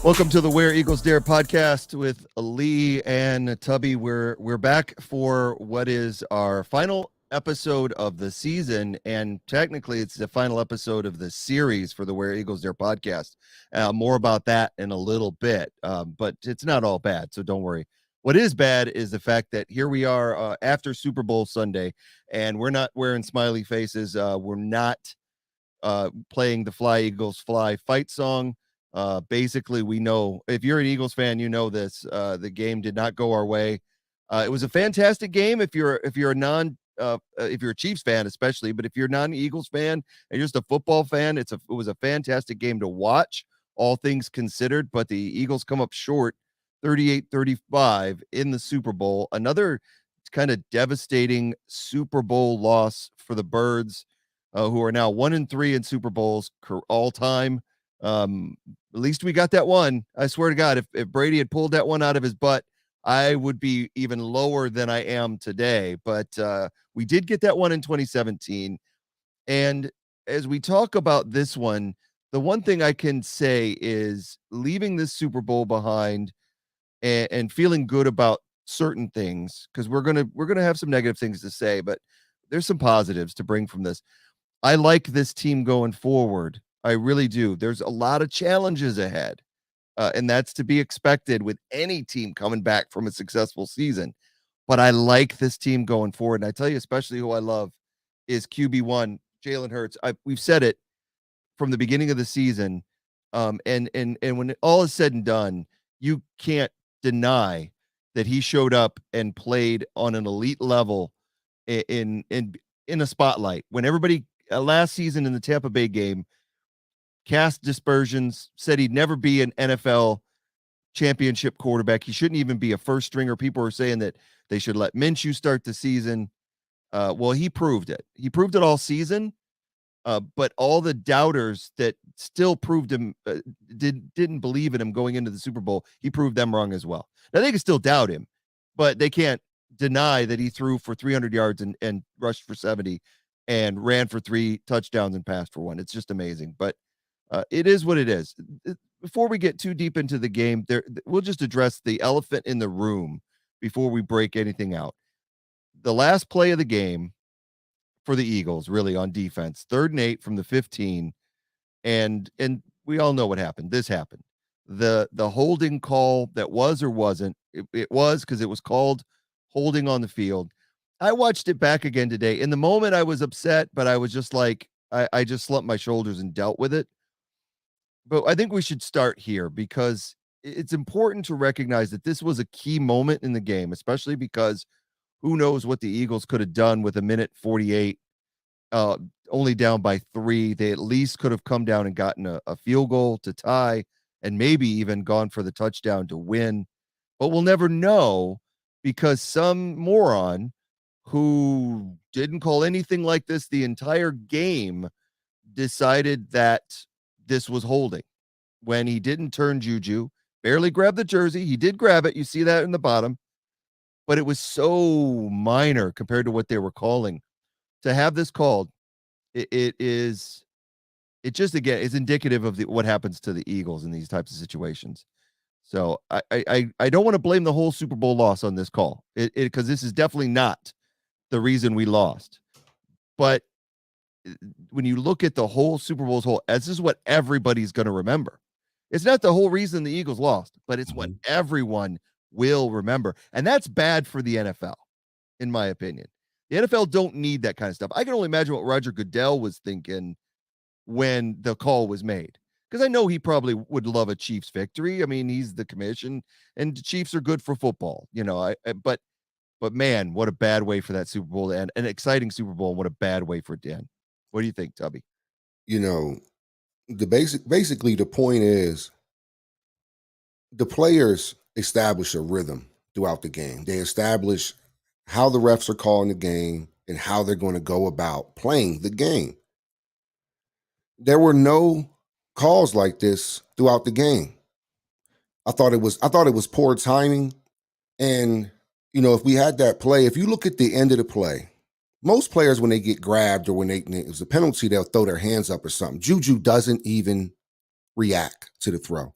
Welcome to the Where Eagles Dare podcast with Lee and Tubby. We're back for what is our final episode of the season, and technically it's the final episode of the series for the Where Eagles Dare podcast. More about that in a little bit, but it's not all bad, so don't worry. What is bad is the fact that here we are after Super Bowl Sunday, and we're not wearing smiley faces. We're not playing the Fly Eagles Fly fight song. Basically, we know if you're an Eagles fan, you know this. The game did not go our way. It was a fantastic game if you're if you're a Chiefs fan, especially, but if you're not an Eagles fan and you're just a football fan, it was a fantastic game to watch, all things considered. But the Eagles come up short 38-35 in the Super Bowl. Another kind of devastating Super Bowl loss for the Birds, who are now 1-3 in Super Bowls all time. At least we got that one. I swear to God, if Brady had pulled that one out of his butt, I would be even lower than I am today. But we did get that one in 2017. And as we talk about this one, the one thing I can say is leaving this Super Bowl behind and feeling good about certain things, because we're gonna have some negative things to say, but there's some positives to bring from this. I like this team going forward. I really do. There's a lot of challenges ahead, and that's to be expected with any team coming back from a successful season. But I like this team going forward. And I tell you, especially who I love is QB1, Jalen Hurts. We've said it from the beginning of the season. And when all is said and done, you can't deny that he showed up and played on an elite level in a spotlight when everybody last season in the Tampa Bay game cast dispersions, said he'd never be an NFL championship quarterback. He shouldn't even be a first stringer. People are saying that they should let Minshew start the season. Well, he proved it. He proved it all season. But all the doubters that still proved him didn't believe in him going into the Super Bowl, he proved them wrong as well. Now they can still doubt him, but they can't deny that he threw for 300 yards and rushed for 70 and ran for 3 touchdowns and passed for 1. It's just amazing. But it is what it is. Before we get too deep into the game, we'll just address the elephant in the room before we break anything out. The last play of the game for the Eagles, really on defense, 3rd and 8 from the 15, and we all know what happened. This happened. The holding call that was or wasn't, it was, because it was called holding on the field. I watched it back again today. In the moment, I was upset, but I was just like, I just slumped my shoulders and dealt with it. But I think we should start here because it's important to recognize that this was a key moment in the game, especially because who knows what the Eagles could have done with a minute 48, only down by 3. They at least could have come down and gotten a field goal to tie and maybe even gone for the touchdown to win. But we'll never know because some moron who didn't call anything like this the entire game decided that this was holding when he didn't turn Juju, barely grabbed the jersey. He did grab it. You see that in the bottom, but it was so minor compared to what they were calling. To have this called, it just again is indicative of what happens to the Eagles in these types of situations. So I don't want to blame the whole Super Bowl loss on this call, because this is definitely not the reason we lost. But when you look at the whole Super Bowl as whole, this is what everybody's going to remember. It's not the whole reason the Eagles lost, but it's what everyone will remember. And that's bad for the NFL, in my opinion. The NFL don't need that kind of stuff. I can only imagine what Roger Goodell was thinking when the call was made, because I know he probably would love a Chiefs victory. I mean, he's the commission, and the Chiefs are good for football, but man, what a bad way for that Super Bowl to end. An exciting Super Bowl, and what a bad way for it to end. What do you think, Tubby? You know, basically the point is the players establish a rhythm throughout the game. They establish how the refs are calling the game and how they're going to go about playing the game. There were no calls like this throughout the game. I thought it was poor timing. And if we had that play, if you look at the end of the play, most players, when they get grabbed or when it's a penalty, they'll throw their hands up or something. Juju doesn't even react to the throw.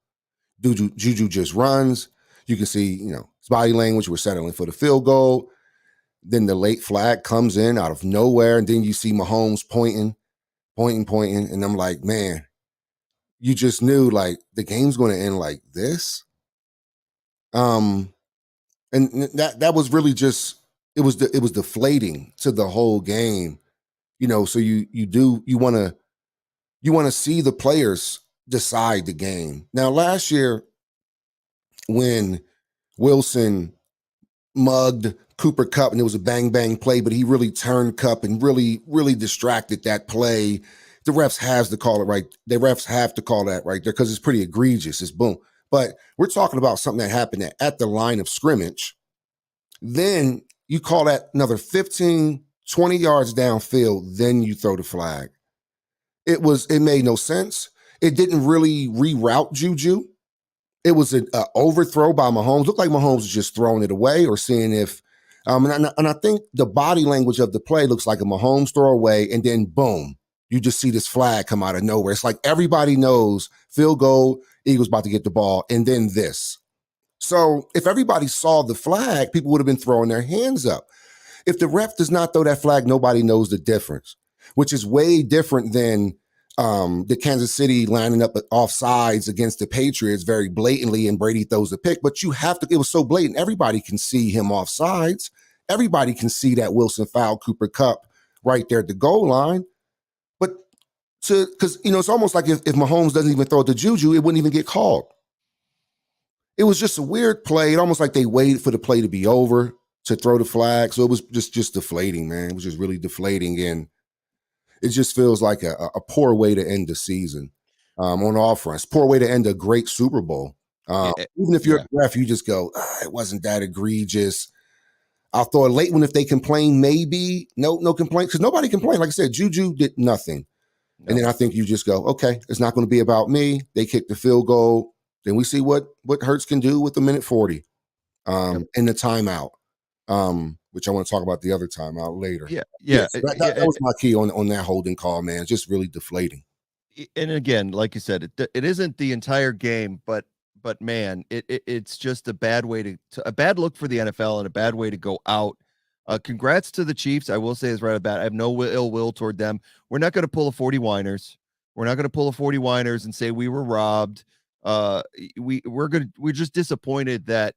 Juju just runs. You can see, his body language. We're settling for the field goal. Then the late flag comes in out of nowhere, and then you see Mahomes pointing, and I'm like, man, you just knew like the game's going to end like this. And that was really just it was deflating to the whole game, So you want to see the players decide the game. Now last year when Wilson mugged Cooper Kupp and it was a bang bang play, but he really turned Kupp and really distracted that play. The refs has to call it right. The refs have to call that right there because it's pretty egregious. It's boom. But we're talking about something that happened at the line of scrimmage. Then you call that another 15, 20 yards downfield, then you throw the flag. It made no sense. It didn't really reroute Juju. It was an overthrow by Mahomes. Looked like Mahomes was just throwing it away or seeing if and I think the body language of the play looks like a Mahomes throw away, and then boom, you just see this flag come out of nowhere. It's like everybody knows field goal, Eagles about to get the ball, and then this. So if everybody saw the flag, people would have been throwing their hands up. If the ref does not throw that flag, nobody knows the difference, which is way different than the Kansas City lining up off sides against the Patriots very blatantly, and Brady throws the pick. But it was so blatant. Everybody can see him off sides. Everybody can see that Wilson fouled Cooper Kupp right there at the goal line. But because it's almost like if Mahomes doesn't even throw it to Juju, it wouldn't even get called. It was just a weird play. It almost like they waited for the play to be over to throw the flag. So it was just deflating, man. It was just really deflating. And it just feels like a poor way to end the season on all fronts. Poor way to end a great Super Bowl. Even if you're a ref, you just go, it wasn't that egregious. I'll throw a late one if they complain, maybe. No complaint, because nobody complained. Like I said, Juju did nothing. No. And then I think you just go, okay, it's not going to be about me. They kicked the field goal. Then we see what Hurts can do with the minute 40 in the timeout, which I want to talk about the other timeout later. Yeah. So that was my key on that holding call, man. It's just really deflating. And again, like you said, it isn't the entire game, but man, it's just a bad way a bad look for the NFL and a bad way to go out. Congrats to the Chiefs. I will say is right about. I have no ill will toward them. We're not going to pull a 40 whiners. We're not going to pull a 40 whiners and say we were robbed. We're just disappointed that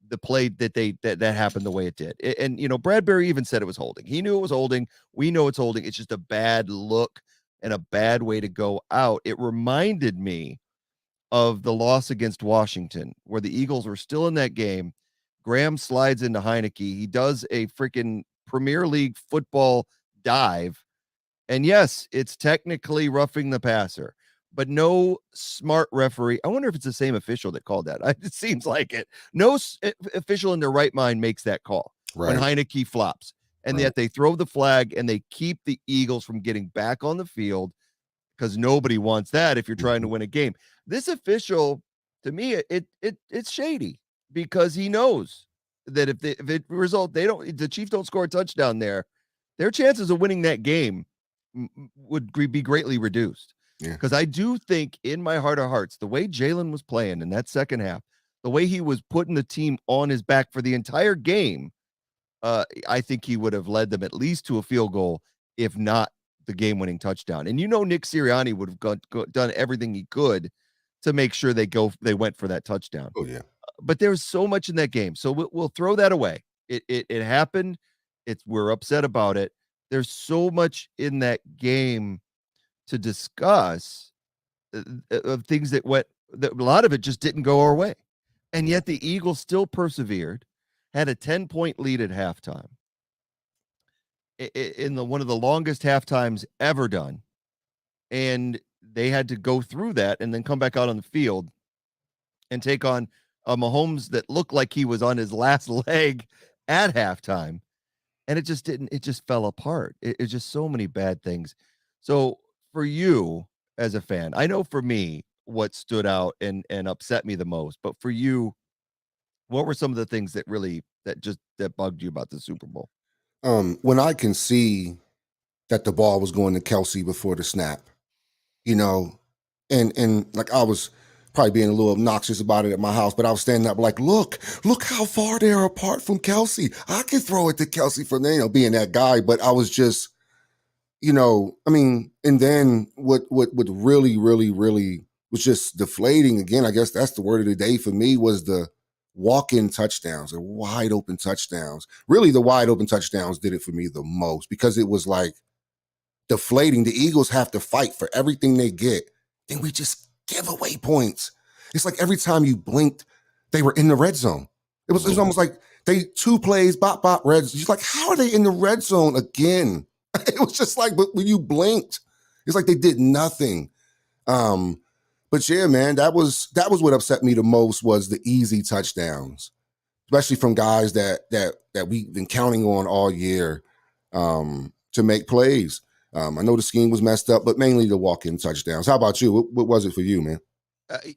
the play that happened the way it did. And Bradbury even said it was holding. He knew it was holding. We know it's holding. It's just a bad look and a bad way to go out. It reminded me of the loss against Washington, where the Eagles were still in that game. Graham slides into Heineke. He does a freaking Premier League football dive. And yes, it's technically roughing the passer, but no smart referee. I wonder if it's the same official that called that. It seems like it. No official in their right mind makes that call when Heineke flops. And yet they throw the flag and they keep the Eagles from getting back on the field, because nobody wants that if you're trying to win a game. This official, to me, it's shady, because he knows that if the Chiefs don't score a touchdown there, their chances of winning that game would be greatly reduced. Because I do think in my heart of hearts, the way Jalen was playing in that second half, the way he was putting the team on his back for the entire game, I think he would have led them at least to a field goal, if not the game-winning touchdown. And Nick Sirianni would have done everything he could to make sure they went for that touchdown. Oh yeah. But there was so much in that game, so we'll throw that away. It happened. We're upset about it. There's so much in that game to discuss of things that a lot of it just didn't go our way. And yet the Eagles still persevered, had a 10-point lead at halftime in one of the longest halftimes ever done. And they had to go through that and then come back out on the field and take on a Mahomes that looked like he was on his last leg at halftime. And it just fell apart. It's just so many bad things. So for you as a fan, I know for me what stood out and upset me the most, but for you, what were some of the things that bugged you about the Super Bowl? When I can see that the ball was going to Kelsey before the snap, and like I was probably being a little obnoxious about it at my house, but I was standing up like, look how far they're apart from Kelsey. I can throw it to Kelsey from there, being that guy. But I was just, I mean, and then what really, really, really was just deflating again, I guess that's the word of the day for me, was the walk-in touchdowns or wide open touchdowns. Really, the wide open touchdowns did it for me the most, because it was like deflating. The Eagles have to fight for everything they get. Then we just give away points. It's like every time you blinked, they were in the red zone. It was almost like they 2 plays, bop, bop, red zone. She's like, how are they in the red zone again? It was just like, but when you blinked, it's like they did nothing. But yeah, man, that was what upset me the most, was the easy touchdowns, especially from guys that we've been counting on all year to make plays. I know the scheme was messed up, but mainly the walk-in touchdowns. How about you? What was it for you, man?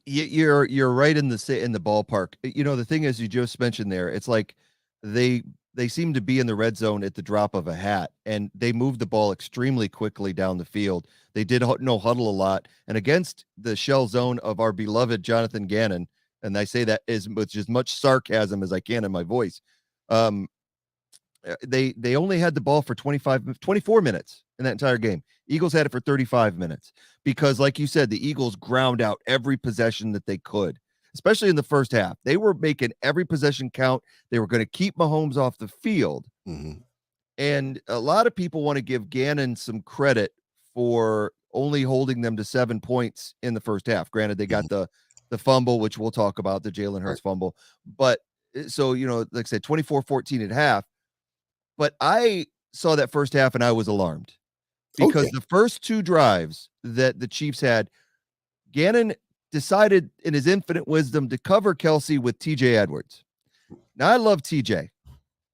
You're right in the ballpark. The thing is, you just mentioned there, it's like they seem to be in the red zone at the drop of a hat, and they moved the ball extremely quickly down the field. They did no huddle a lot, and against the shell zone of our beloved Jonathan Gannon, and I say that with as much sarcasm as I can in my voice. They only had the ball for 24 minutes in that entire game. Eagles had it for 35 minutes because, like you said, the Eagles ground out every possession that they could, especially in the first half. They were making every possession count. They were going to keep Mahomes off the field. Mm-hmm. And a lot of people want to give Gannon some credit for only holding them to 7 points in the first half. Granted, they got the fumble, which we'll talk about, the Jalen Hurts fumble. But so, like I said, 24-14 at half. But I saw that first half and I was alarmed because the first 2 drives that the Chiefs had, Gannon decided in his infinite wisdom to cover Kelsey with TJ Edwards. Now, I love TJ.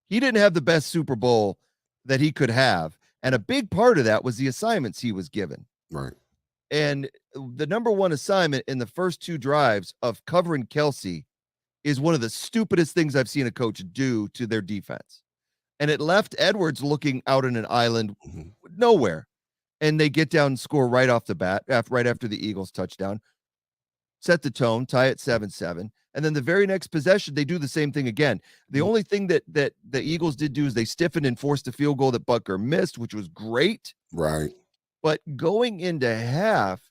He didn't have the best Super Bowl that he could have. And a big part of that was the assignments he was given. Right. And the number one assignment in the first 2 drives of covering Kelsey is one of the stupidest things I've seen a coach do to their defense. And it left Edwards looking out on an island nowhere. And they get down and score right off the bat, right after the Eagles touchdown, set the tone, tie it 7-7. And then the very next possession, they do the same thing again. The only thing that the Eagles did do is they stiffened and forced a field goal that Butker missed, which was great. Right. But going into half,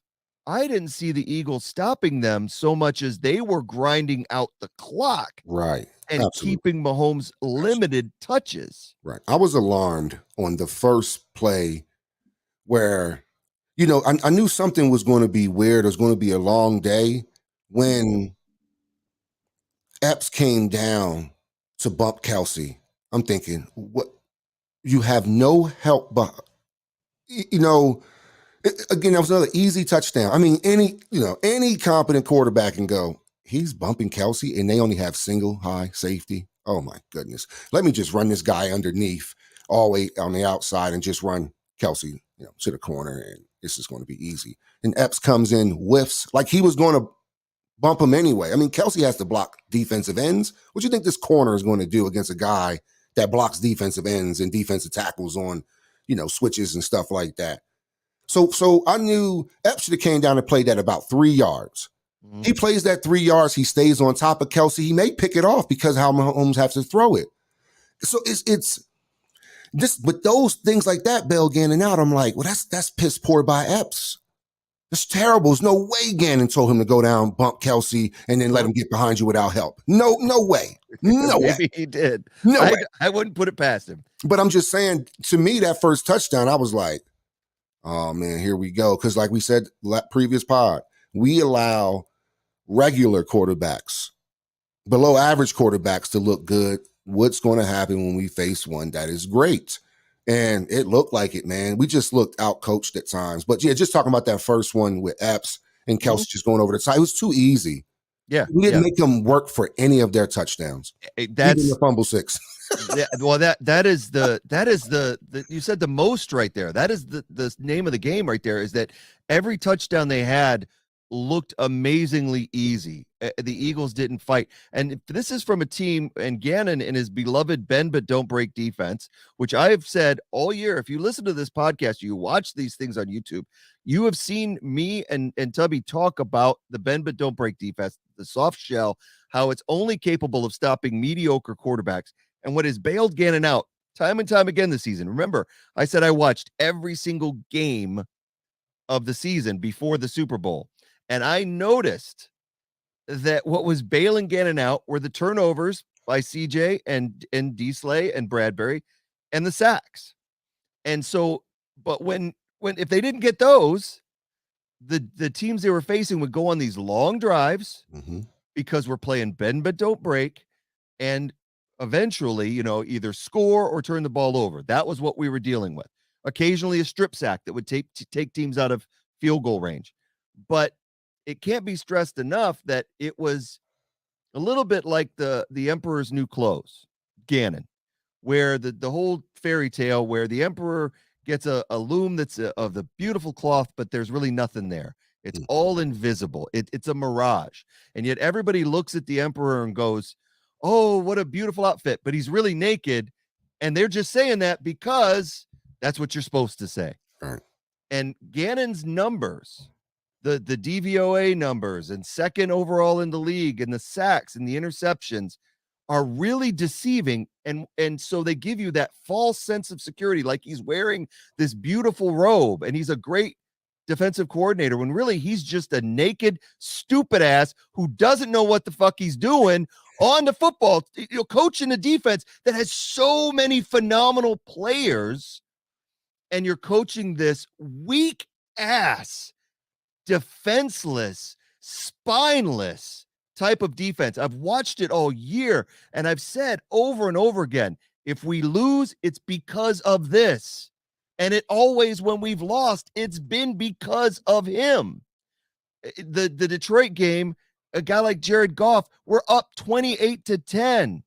I didn't see the Eagles stopping them so much as they were grinding out the clock. Right. And keeping Mahomes limited touches. Right. I was alarmed on the first play where, I knew something was going to be weird. It was going to be a long day when Epps came down to bump Kelsey. I'm thinking, what? You have no help, but, again, that was another easy touchdown. I mean, any competent quarterback can go, he's bumping Kelsey, and they only have single high safety. Oh, my goodness. Let me just run this guy underneath all the way on the outside and just run Kelsey to the corner, and this is going to be easy. And Epps comes in, whiffs, like he was going to bump him anyway. I mean, Kelsey has to block defensive ends. What do you think this corner is going to do against a guy that blocks defensive ends and defensive tackles on, switches and stuff like that? So I knew Epps should have came down and played that about 3 yards. Mm-hmm. He plays that 3 yards. He stays on top of Kelsey. He may pick it off because how Mahomes has to throw it. So it's just, but those things like that, Bell Gannon out, I'm like, well, that's piss poor by Epps. It's terrible. There's no way Gannon told him to go down, bump Kelsey, and then let him get behind you without help. No way. No way. Maybe he did. No way. I wouldn't put it past him. But I'm just saying, to me, that first touchdown, I was like, oh, man, here we go. Because like we said, previous pod, we allow regular quarterbacks, below average quarterbacks to look good. What's going to happen when we face one that is great? And it looked like it, man. We just looked out-coached at times. But, yeah, just talking about that first one with Epps and Kelsey just going over the side, it was too easy. Yeah. We didn't make them work for any of their touchdowns. That's even the fumble 6. Yeah, well, that is the you said the most right there. That is the name of the game right there, is that every touchdown they had looked amazingly easy. The Eagles didn't fight. And this is from a team, and Gannon and his beloved bend but don't break defense, which I have said all year. If you listen to this podcast, you watch these things on YouTube, you have seen me and Tubby talk about the bend but don't break defense, the soft shell, how it's only capable of stopping mediocre quarterbacks. And what has bailed Gannon out time and time again this season. Remember, I said I watched every single game of the season before the Super Bowl. And I noticed that what was bailing Gannon out were the turnovers by CJ and D Slay and Bradbury and the sacks. And so, but when if they didn't get those, the teams they were facing would go on these long drives because we're playing bend but don't break, and eventually, either score or turn the ball over. That was what we were dealing with. Occasionally a strip sack that would take teams out of field goal range. But it can't be stressed enough that it was a little bit like the Emperor's New Clothes, Gannon, where the whole fairy tale where the Emperor gets a loom that's of the beautiful cloth, but there's really nothing there. It's all invisible. It's a mirage. And yet everybody looks at the Emperor and goes, oh, what a beautiful outfit, but he's really naked. And they're just saying that because that's what you're supposed to say. Right. And Gannon's numbers, the DVOA numbers and second overall in the league and the sacks and the interceptions are really deceiving. And so they give you that false sense of security, like he's wearing this beautiful robe and he's a great defensive coordinator, when really he's just a naked, stupid ass who doesn't know what the fuck he's doing on the football, coaching a defense that has so many phenomenal players. And you're coaching this weak ass, defenseless, spineless type of defense. I've watched it all year, and I've said over and over again, if we lose, it's because of this. And it always, when we've lost, it's been because of him. The Detroit game, a guy like Jared Goff, we're up 28-10.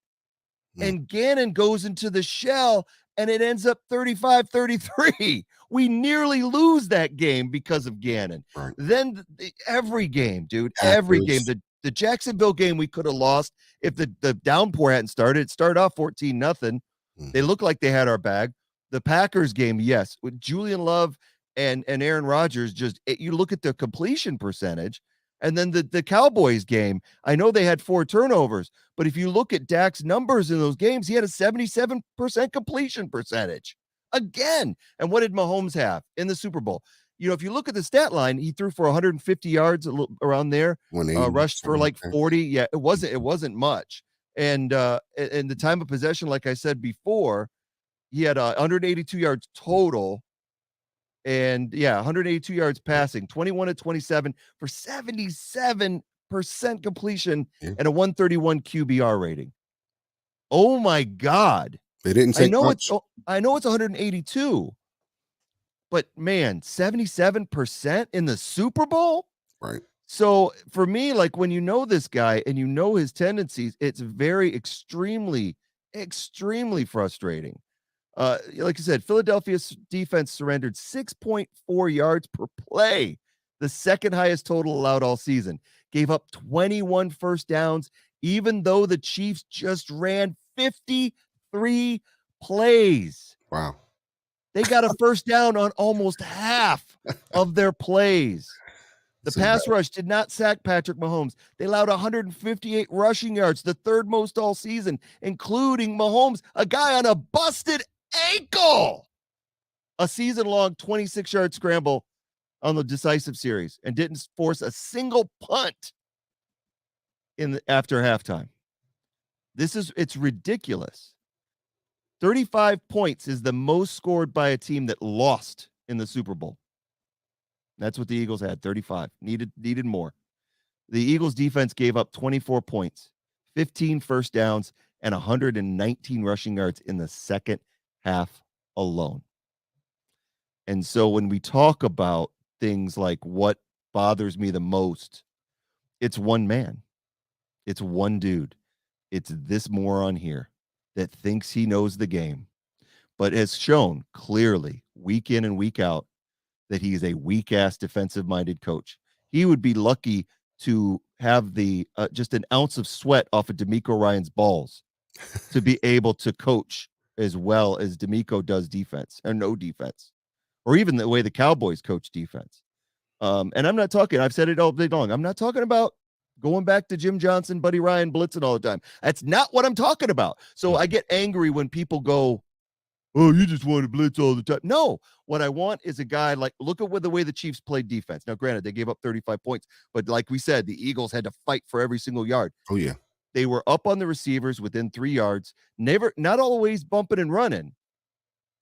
And Gannon goes into the shell and it ends up 35-33. We nearly lose that game because of Gannon. Right. Then every game, dude, every game. The Jacksonville game we could have lost if the downpour hadn't started. It started off 14-0. They looked like they had our bag. The Packers game, yes, with Julian Love and Aaron Rodgers, you look at the completion percentage. And then the Cowboys game, I know they had 4 turnovers, but if you look at Dak's numbers in those games, he had a 77% completion percentage again. And what did Mahomes have in the Super Bowl? If you look at the stat line, he threw for 150 yards around there, rushed for like 40. Yeah, it wasn't much. And the time of possession, like I said before, he had 182 yards total. And 182 yards passing, 21-27 for 77% completion and a 131 QBR rating. Oh my God. They didn't take much. I know it's 182, but man, 77% in the Super Bowl. Right. So for me, like when you know this guy and you know his tendencies, it's very extremely, extremely frustrating. Like I said, Philadelphia's defense surrendered 6.4 yards per play, the second highest total allowed all season. Gave up 21 first downs, even though the Chiefs just ran 53 plays. Wow. They got a first down on almost half of their plays. The pass rush did not sack Patrick Mahomes. They allowed 158 rushing yards, the third most all season, including Mahomes, a guy on a busted ankle. A season-long 26-yard scramble on the decisive series and didn't force a single punt after halftime. It's ridiculous. 35 points is the most scored by a team that lost in the Super Bowl. That's what the Eagles had, 35. Needed more. The Eagles defense gave up 24 points, 15 first downs, and 119 rushing yards in the second half alone. And so when we talk about things like what bothers me the most, it's one man. It's one dude. It's this moron here that thinks he knows the game, but has shown clearly week in and week out that he is a weak-ass defensive-minded coach. he would be lucky to have the just an ounce of sweat off of D'Amico Ryan's balls to be able to coach as well as D'Amico does defense or no defense, or even the way the Cowboys coach defense. And I'm not talking, I've said it all day long. I'm not talking about going back to Jim Johnson, Buddy Ryan, blitzing all the time. That's not what I'm talking about. So I get angry when people go, oh, you just want to blitz all the time. No, what I want is a guy like, look at the way the Chiefs played defense. Now, granted, they gave up 35 points, but like we said, the Eagles had to fight for every single yard. Oh, yeah. They were up on the receivers within 3 yards, not always bumping and running,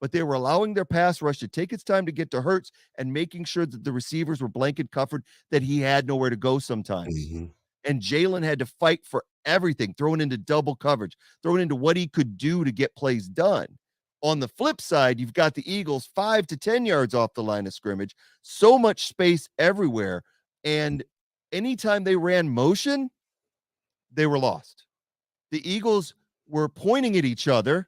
but they were allowing their pass rush to take its time to get to Hurts and making sure that the receivers were blanket covered, that he had nowhere to go sometimes. Mm-hmm. And Jalen had to fight for everything, throwing into double coverage, throwing into what he could do to get plays done. On the flip side, you've got the Eagles 5 to 10 yards off the line of scrimmage, so much space everywhere. And anytime they ran motion, they were lost. The Eagles were pointing at each other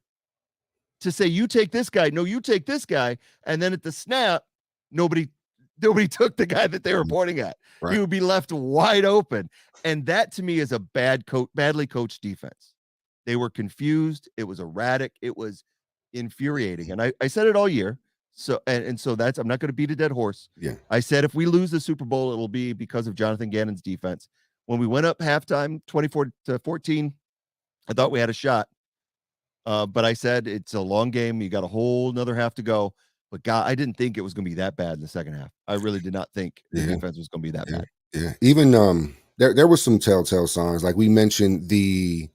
to say, you take this guy. No, you take this guy. And then at the snap, nobody took the guy that they were pointing at. Right. He would be left wide open. And that to me is a badly coached defense. They were confused. It was erratic. It was infuriating. And I said it all year. So, and so that's, I'm not going to beat a dead horse. Yeah. I said, if we lose the Super Bowl, it will be because of Jonathan Gannon's defense. When we went up halftime, 24-14, I thought we had a shot. But I said, it's a long game. You got a whole another half to go. But God, I didn't think it was going to be that bad in the second half. I really did not think the defense was going to be that bad. Yeah. Even there were some telltale signs. Like we mentioned the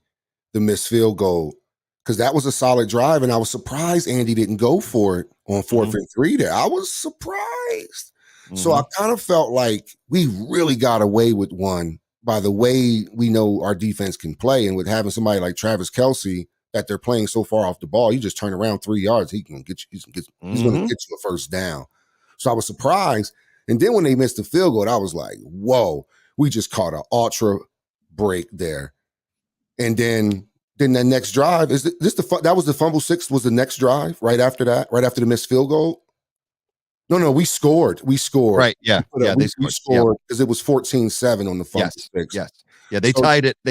missed field goal, because that was a solid drive. And I was surprised Andy didn't go for it on 4th and 3 there. I was surprised. So I kind of felt like we really got away with one by the way we know our defense can play. And with having somebody like Travis Kelce that they're playing so far off the ball, you just turn around 3 yards, he can get you, he's going to get you a first down. So I was surprised. And then when they missed the field goal, I was like, whoa, we just caught an ultra break there. And then the next drive, that was the fumble 6 was the next drive right after that, right after the missed field goal? No, we scored. Right, yeah. We scored because it was 14-7 on the fumble 6. Yes. Yeah, they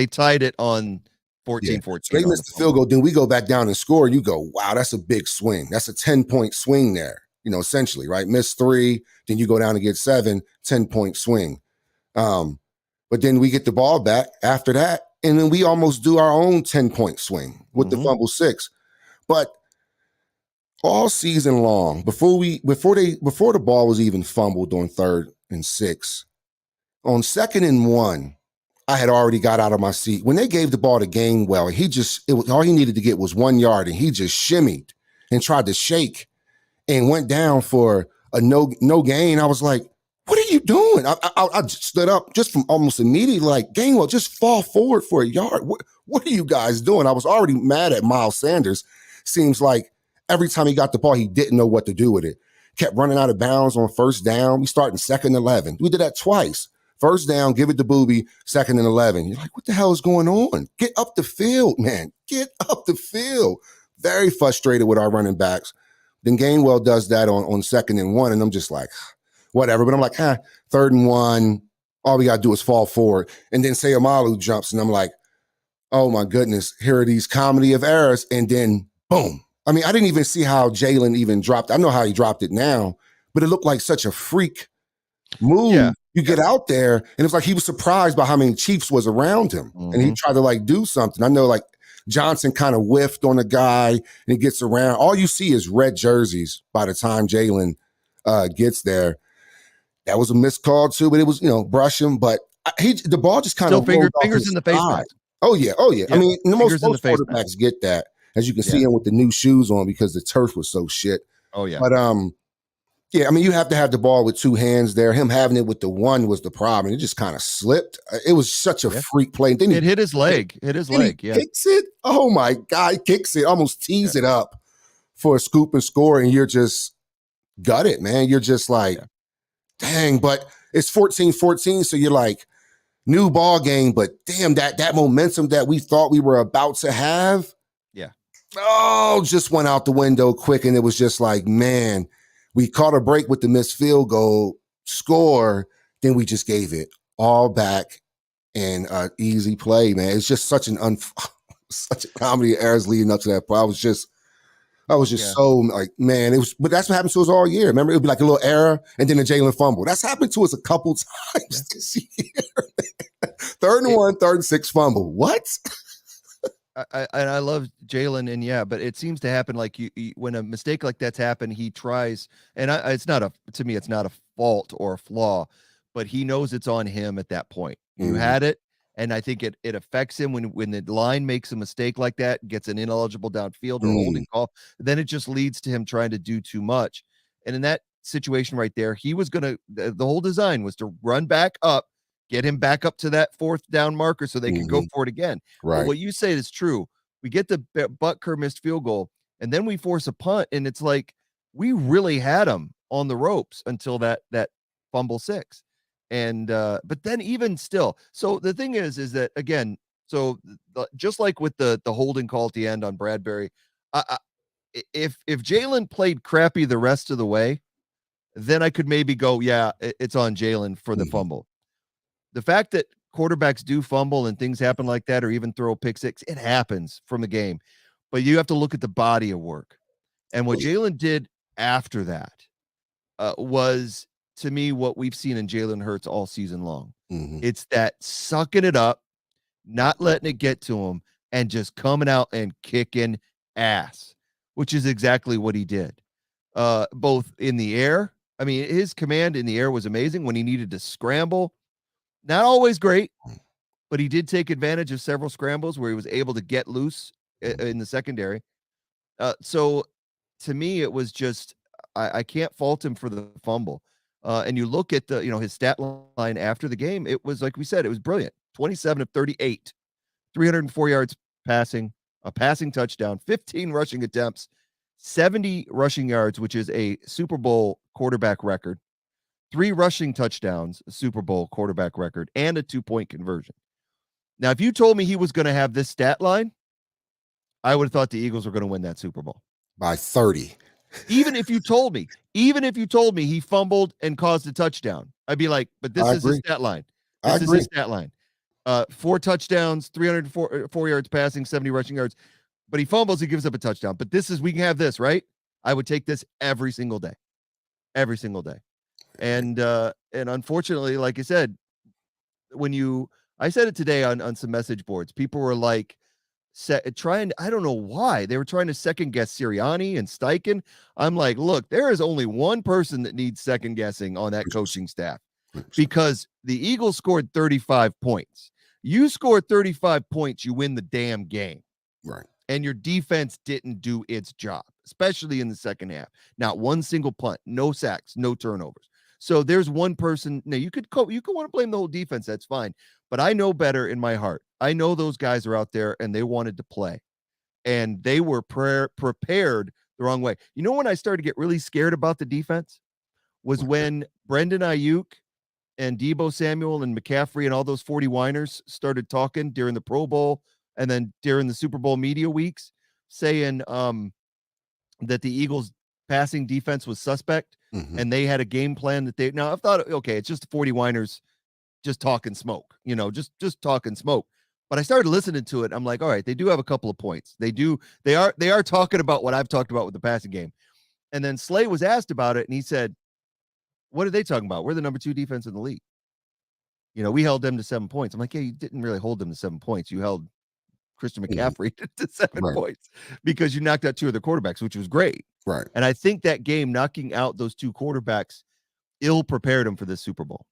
tied it on 14-14. So they missed the field goal. Then we go back down and score. And you go, wow, that's a big swing. That's a 10-point swing there, essentially, right? Miss 3, then you go down and get 7, 10-point swing. But then we get the ball back after that, and then we almost do our own 10-point swing with the fumble 6. But all season long, before the ball was even fumbled on 3rd and 6, on 2nd and 1, I had already got out of my seat. When they gave the ball to Gainwell, all he needed to get was 1 yard, and he just shimmied and tried to shake and went down for a no gain. I was like, what are you doing? I just stood up just from almost immediately, like, Gainwell, just fall forward for a yard. What are you guys doing? I was already mad at Miles Sanders. Seems like every time he got the ball, he didn't know what to do with it. Kept running out of bounds on 1st down. We started 2nd and 11. We did that twice. 1st down, give it to Booby, 2nd and 11. You're like, what the hell is going on? Get up the field, man. Get up the field. Very frustrated with our running backs. Then Gainwell does that on 2nd and 1, and I'm just like, whatever. But I'm like, 3rd and 1, all we got to do is fall forward. And then Sayamalu jumps, and I'm like, oh, my goodness, here are these comedy of errors. And then, boom. I mean, I didn't even see how Jalen even dropped. I know how he dropped it now, but it looked like such a freak move. Yeah. You get out there, and it's like he was surprised by how many Chiefs was around him, and he tried to do something. I know Johnson kind of whiffed on a guy, and he gets around. All you see is red jerseys by the time Jalen gets there. That was a missed call too, but it was brush him. But the ball just kind of fingers in the face. Oh yeah. I mean, most quarterbacks get that, as you can see him with the new shoes on because the turf was so shit. Oh yeah. But yeah, I mean, you have to have the ball with 2 hands there. Him having it with the 1 was the problem. It just kind of slipped. It was such a freak play. Then it hit his leg. Kicks it. Oh my God, he kicks it. Almost tees it up for a scoop and score, and you're just gutted, man. You're just like, dang. But it's 14-14, so you're like, new ball game. But damn, that momentum that we thought we were about to have, just went out the window quick, and it was just like, man. We caught a break with the missed field goal, score, then we just gave it all back and easy play, man. It's just such such a comedy of errors leading up to that point. I was just so like, man, it was, but that's what happened to us all year. Remember, it would be like a little error and then a Jalen fumble. That's happened to us a couple times this year. 3rd and 1, 3rd and 6 fumble. What? I love Jalen, and but it seems to happen like you when a mistake like that's happened, he tries, and it's not to me, it's not a fault or a flaw, but he knows it's on him at that point. You had it, and I think it affects him when the line makes a mistake like that, gets an ineligible downfield or holding call, then it just leads to him trying to do too much. And in that situation right there, he was gonna the whole design was to run back up, get him back up to that 4th down marker so they could go for it again. Right. But what you say is true. We get the Butker missed field goal, and then we force a punt, and it's like we really had him on the ropes until that fumble 6. And but then even still, so the thing is that again, so just like with the holding call at the end on Bradbury, if Jalen played crappy the rest of the way, then I could maybe go, yeah, it's on Jalen for the fumble. The fact that quarterbacks do fumble and things happen like that, or even throw a pick 6, it happens from the game. But you have to look at the body of work. And what Jalen did after that was, to me, what we've seen in Jalen Hurts all season long. It's that sucking it up, not letting it get to him, and just coming out and kicking ass, which is exactly what he did. Both in the air. I mean, his command in the air was amazing when he needed to scramble. Not always great, but he did take advantage of several scrambles where he was able to get loose in the secondary. So to me, it was just, I can't fault him for the fumble. And you look at his stat line after the game, it was, like we said, it was brilliant. 27 of 38, 304 yards passing, a passing touchdown, 15 rushing attempts, 70 rushing yards, which is a Super Bowl quarterback record. 3 rushing touchdowns, a Super Bowl quarterback record, and a 2-point conversion. Now, if you told me he was going to have this stat line, I would have thought the Eagles were going to win that Super Bowl by 30. Even if you told me he fumbled and caused a touchdown, I'd be like, but this is his stat line. This is his stat line. 4 touchdowns, 304 yards passing, 70 rushing yards. But he fumbles, he gives up a touchdown. But we can have this, right? I would take this every single day. Every single day. And unfortunately, like I said, I said it today on some message boards, people were like I don't know why they were trying to second guess Sirianni and Steichen. I'm like, look, there is only one person that needs second guessing on that coaching staff, because the Eagles scored 35 points. You score 35 points, you win the damn game. Right. And your defense didn't do its job, especially in the second half. Not one single punt, no sacks, no turnovers. So there's one person. Now you could want to blame the whole defense. That's fine. But I know better in my heart. I know those guys are out there and they wanted to play, and they were prepared the wrong way. You know, when I started to get really scared about the defense was when Brendan Ayuk and Deebo Samuel and McCaffrey and all those 40 whiners started talking during the Pro Bowl and then during the Super Bowl media weeks, saying that the Eagles passing defense was suspect, and they had a game plan that I thought, okay, it's just the 40 whiners just talking smoke, just talking smoke. But I started listening to it. I'm like, all right, they do have a couple of points. They are talking about what I've talked about with the passing game. And then Slay was asked about it, and he said, what are they talking about? We're the number 2 defense in the league. We held them to 7 points. I'm like, yeah, you didn't really hold them to 7 points. You held Christian McCaffrey to 7 points because you knocked out 2 of their quarterbacks, which was great. Right. And I think that game, knocking out those 2 quarterbacks, ill-prepared them for this Super Bowl,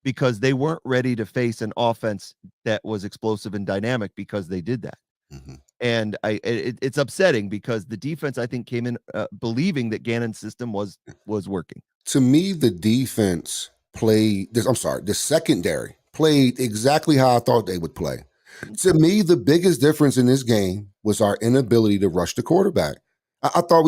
because they weren't ready to face an offense that was explosive and dynamic, because they did that. And it's upsetting because the defense, I think, came in believing that Gannon's system was working. To me, the defense the secondary played exactly how I thought they would play. To me, the biggest difference in this game was our inability to rush the quarterback. I thought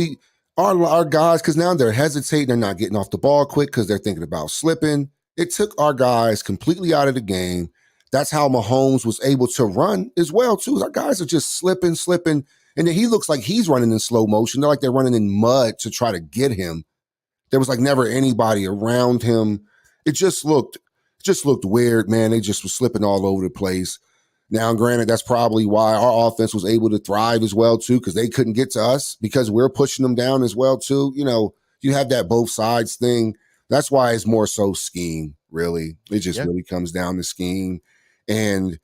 our guys, because now they're hesitating, they're not getting off the ball quick because they're thinking about slipping. It took our guys completely out of the game. That's how Mahomes was able to run as well, too. Our guys are just slipping. And then he looks like he's running in slow motion. They're running in mud to try to get him. There was never anybody around him. It just looked just looked weird, man. They just were slipping all over the place. Now, granted, that's probably why our offense was able to thrive as well, too, because they couldn't get to us because we're pushing them down as well, too. You know, you have that both sides thing. That's why it's more so scheme, really. It just really comes down to scheme. And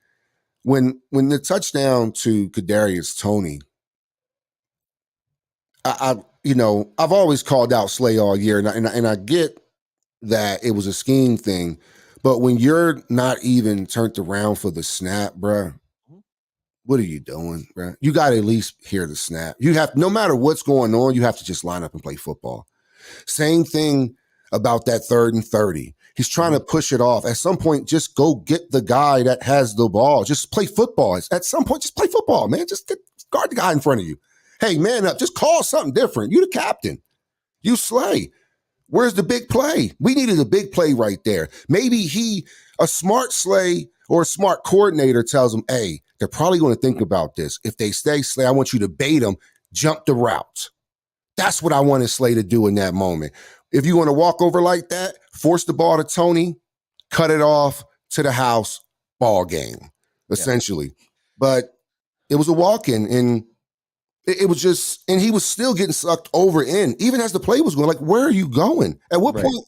when the touchdown to Kadarius Toney, I've always called out Slay all year, and I get that it was a scheme thing, but when you're not even turned around for the snap, bruh, what are you doing, bruh? You got to at least hear the snap. You have, no matter what's going on, you have to just line up and play football. Same thing about that 3rd and 30. He's trying to push it off. At some point, just go get the guy that has the ball. Just play football. At some point, just play football, man. Just guard the guy in front of you. Hey, man up. Just call something different. You the captain. You Slay. Where's the big play? We needed a big play right there. Maybe a smart Slay or a smart coordinator tells him, hey, they're probably going to think about this. If they stay Slay, I want you to bait them, jump the route. That's what I wanted Slay to do in that moment. If you want to walk over like that, force the ball to Toney, cut it off to the house, ball game, essentially. Yeah. But it was a walk-in, and it was just, and he was still getting sucked over in, even as the play was going. Like, where are you going? At what point?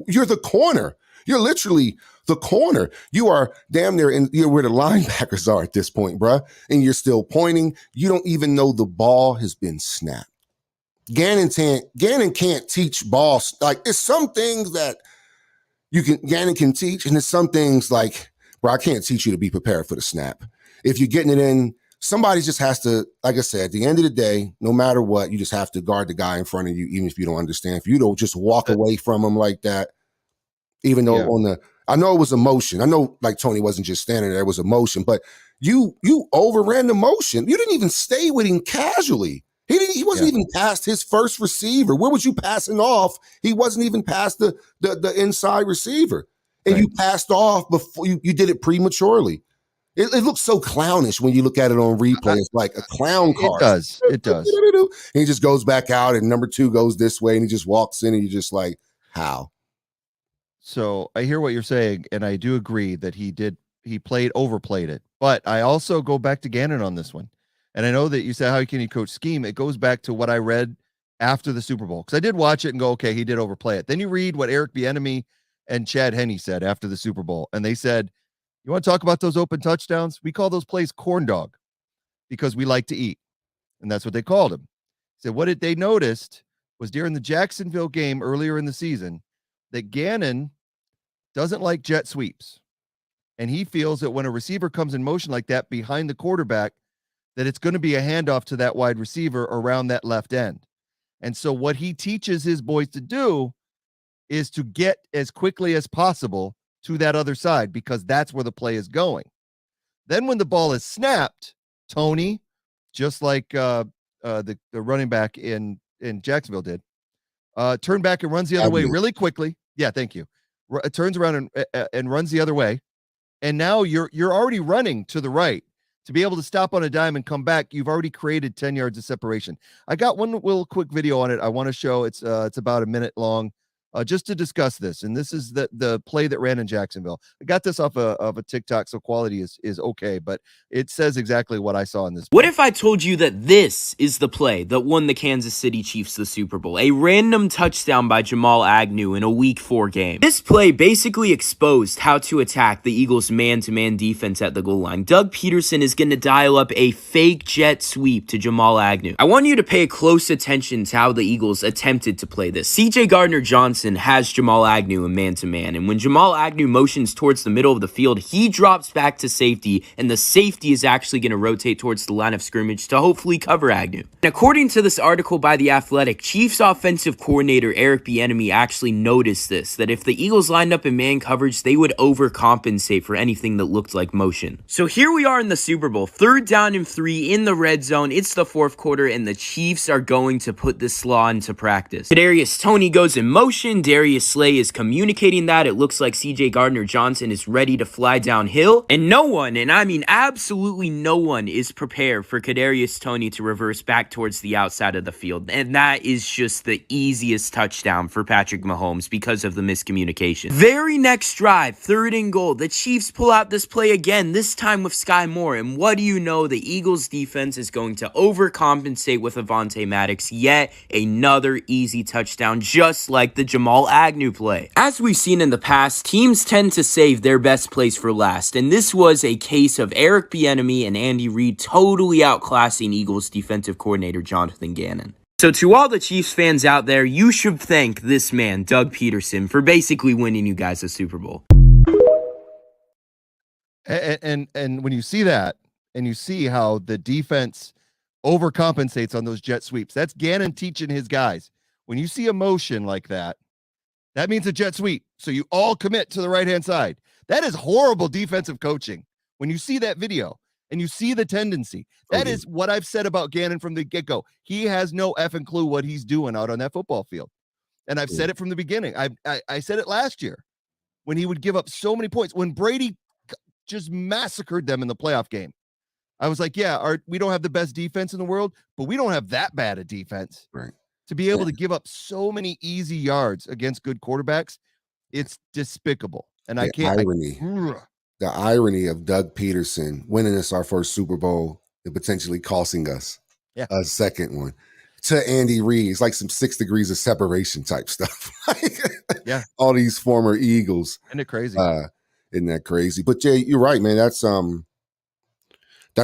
You're the corner. You're literally the corner. You are damn near you're where the linebackers are at this point, bruh. And you're still pointing. You don't even know the ball has been snapped. Gannon can't teach ball. Like, it's some things that Gannon can teach, and there's some things like, bro, I can't teach you to be prepared for the snap. If you're getting it in, somebody just has to, like I said, at the end of the day, no matter what, you just have to guard the guy in front of you, even if you don't understand. If you don't just walk away from him like that, even though I know it was emotion. I know, like, Toney wasn't just standing there, it was emotion, but you overran the motion. You didn't even stay with him casually. He wasn't even past his first receiver. Where was you passing off? He wasn't even past the inside receiver. And you passed off before you did it prematurely. It looks so clownish when you look at it on replay. It's like a clown car. It does. And he just goes back out, and number 2 goes this way, and he just walks in, and you're just like, how? So I hear what you're saying, and I do agree that he overplayed it. But I also go back to Gannon on this one. And I know that you said, how can you coach scheme? It goes back to what I read after the Super Bowl. Because I did watch it and go, okay, he did overplay it. Then you read what Eric Bieniemy and Chad Henne said after the Super Bowl. And they said, you want to talk about those open touchdowns? We call those plays corn dog because we like to eat. And that's what they called them. So what they noticed was during the Jacksonville game earlier in the season that Gannon doesn't like jet sweeps. And he feels that when a receiver comes in motion like that behind the quarterback, that it's going to be a handoff to that wide receiver around that left end. And so what he teaches his boys to do is to get as quickly as possible to that other side because that's where the play is going. Then when the ball is snapped, Toney, just like the running back in Jacksonville did, turn back and runs the other way really quickly. Yeah, thank you. Turns around and runs the other way. And now you're already running to the right. To be able to stop on a dime and come back, you've already created 10 yards of separation. I got one little quick video on it I want to show. It's about a minute long, just to discuss this. And this is the play that ran in Jacksonville. I got this off of a TikTok, so quality is okay, but it says exactly what I saw in this play. What if I told you that this is the play that won the Kansas City Chiefs the Super Bowl? A random touchdown by Jamal Agnew in a Week 4 game. This play basically exposed how to attack the Eagles' man-to-man defense at the goal line. Doug Peterson is going to dial up a fake jet sweep to Jamal Agnew. I want you to pay close attention to how the Eagles attempted to play this. C.J. Gardner-Johnson has Jamal Agnew in man-to-man, and when Jamal Agnew motions towards the middle of the field, he drops back to safety, and the safety is actually going to rotate towards the line of scrimmage to hopefully cover Agnew. And according to this article by The Athletic, Chiefs offensive coordinator Eric Bieniemy actually noticed this, that if the Eagles lined up in man coverage, they would overcompensate for anything that looked like motion. So here we are in the Super Bowl, 3rd down and 3 in the red zone. It's the 4th quarter, and the Chiefs are going to put this law into practice. Kadarius Toney goes in motion. motion. Darius Slay is communicating that. It looks like CJ Gardner-Johnson is ready to fly downhill. And no one, and I mean absolutely no one, is prepared for Kadarius Toney to reverse back towards the outside of the field. And that is just the easiest touchdown for Patrick Mahomes because of the miscommunication. Very next drive, 3rd and goal. The Chiefs pull out this play again, this time with Sky Moore. And what do you know? The Eagles defense is going to overcompensate with Avonte Maddox. Yet another easy touchdown, just like the Jamal Agnew play. As we've seen in the past, teams tend to save their best plays for last. And this was a case of Eric Bieniemy and Andy Reid totally outclassing Eagles defensive coordinator Jonathan Gannon. So to all the Chiefs fans out there, you should thank this man, Doug Peterson, for basically winning you guys a Super Bowl. And when you see that, and you see how the defense overcompensates on those jet sweeps, that's Gannon teaching his guys. When you see a motion like that, that means a jet sweep. So you all commit to the right-hand side. That is horrible defensive coaching. When you see that video and you see the tendency, that is what I've said about Gannon from the get-go. He has no effing clue what he's doing out on that football field. And I've said it from the beginning. I said it last year when he would give up so many points. When Brady just massacred them in the playoff game, I was like, yeah, we don't have the best defense in the world, but we don't have that bad a defense. Right. To be able to give up so many easy yards against good quarterbacks, it's despicable. And the I can't. The irony of Doug Peterson winning us our first Super Bowl and potentially costing us a second one. To Andy Reid, it's like some 6 degrees of separation type stuff. Yeah. All these former Eagles. Isn't it crazy? Isn't that crazy? But Jay, you're right, man. That's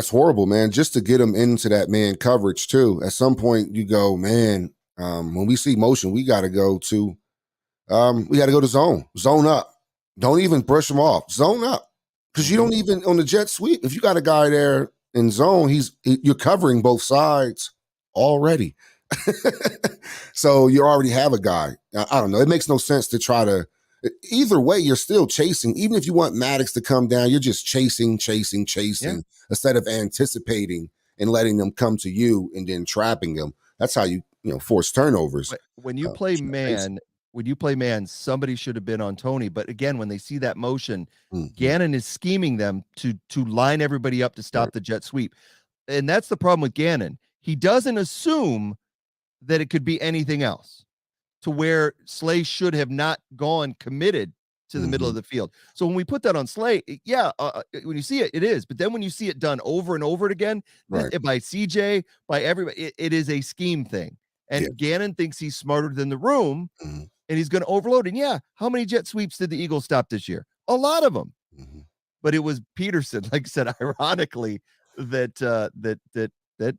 horrible, man. Just to get them into that man coverage too. At some point, you go, man. When we see motion, we got to go to zone up. Don't even brush them off. Zone up, because you don't even on the jet sweep. If you got a guy there in zone, you're covering both sides already. So you already have a guy. I don't know. It makes no sense to try to. Either way, you're still chasing. Even if you want Maddox to come down, you're just chasing instead of anticipating and letting them come to you and then trapping them. That's how you force turnovers. When you play man, somebody should have been on Toney. But again, when they see that motion, Gannon is scheming them to line everybody up to stop the jet sweep. And that's the problem with Gannon. He doesn't assume that it could be anything else, to where Slay should have not gone committed to the middle of the field. So when we put that on Slay, when you see it, it is. But then when you see it done over and over again by CJ, by everybody, it is a scheme thing. And Gannon thinks he's smarter than the room, and he's going to overload. And how many jet sweeps did the Eagles stop this year? A lot of them. But it was Peterson, like I said, ironically, that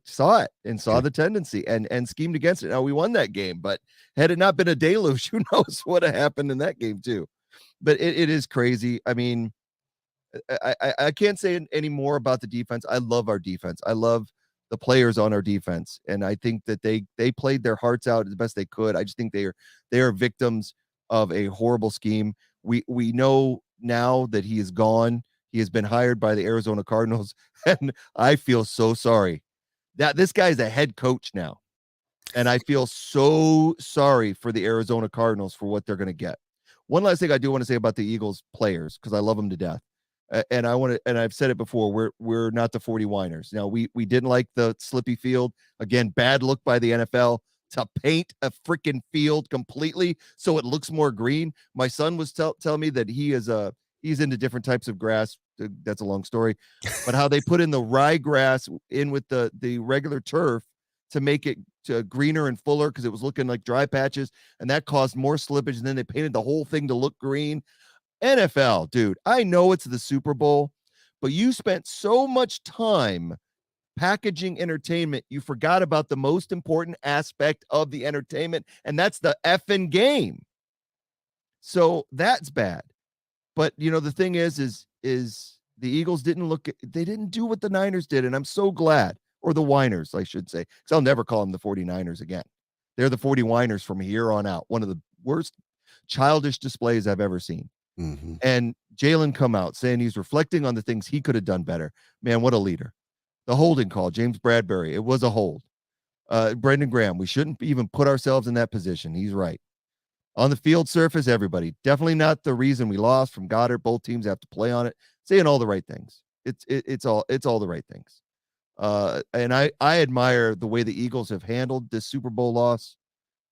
saw it and saw the tendency and schemed against it. Now, we won that game, but had it not been a deluge, who knows what had happened in that game too. But it is crazy. I mean, I can't say any more about the defense. I love our defense. I love the players on our defense, and I think that they played their hearts out as best they could. I just think they are victims of a horrible scheme. We know now that he is gone. He has been hired by the Arizona Cardinals, and I feel so sorry that this guy is a head coach now, and I feel so sorry for the Arizona Cardinals for what they're going to get. One last thing I do want to say about the Eagles players, because I love them to death. And I've said it before, we're not the 40-winers. Now, we didn't like the slippy field. Again, bad look by the NFL to paint a freaking field completely so it looks more green. My son was telling me that he's into different types of grass. That's a long story. But how they put in the ryegrass in with the regular turf to make it greener and fuller, because it was looking like dry patches, and that caused more slippage, and then they painted the whole thing to look green. NFL, dude, I know it's the Super Bowl, but you spent so much time packaging entertainment, you forgot about the most important aspect of the entertainment, and that's the effing game. So that's bad. But the thing is the Eagles they didn't do what the Niners did, and I'm so glad, or the Whiners, I should say, because I'll never call them the 49ers again. They're the 40 Whiners from here on out. One of the worst childish displays I've ever seen. And Jalen come out saying he's reflecting on the things he could have done better. Man, what a leader. The holding call, James Bradbury, it was a hold. Brendan Graham, we shouldn't even put ourselves in that position. He's right. On the field surface, everybody. Definitely not the reason we lost from Goddard. Both teams have to play on it, saying all the right things. It's all the right things. And I admire the way the Eagles have handled this Super Bowl loss.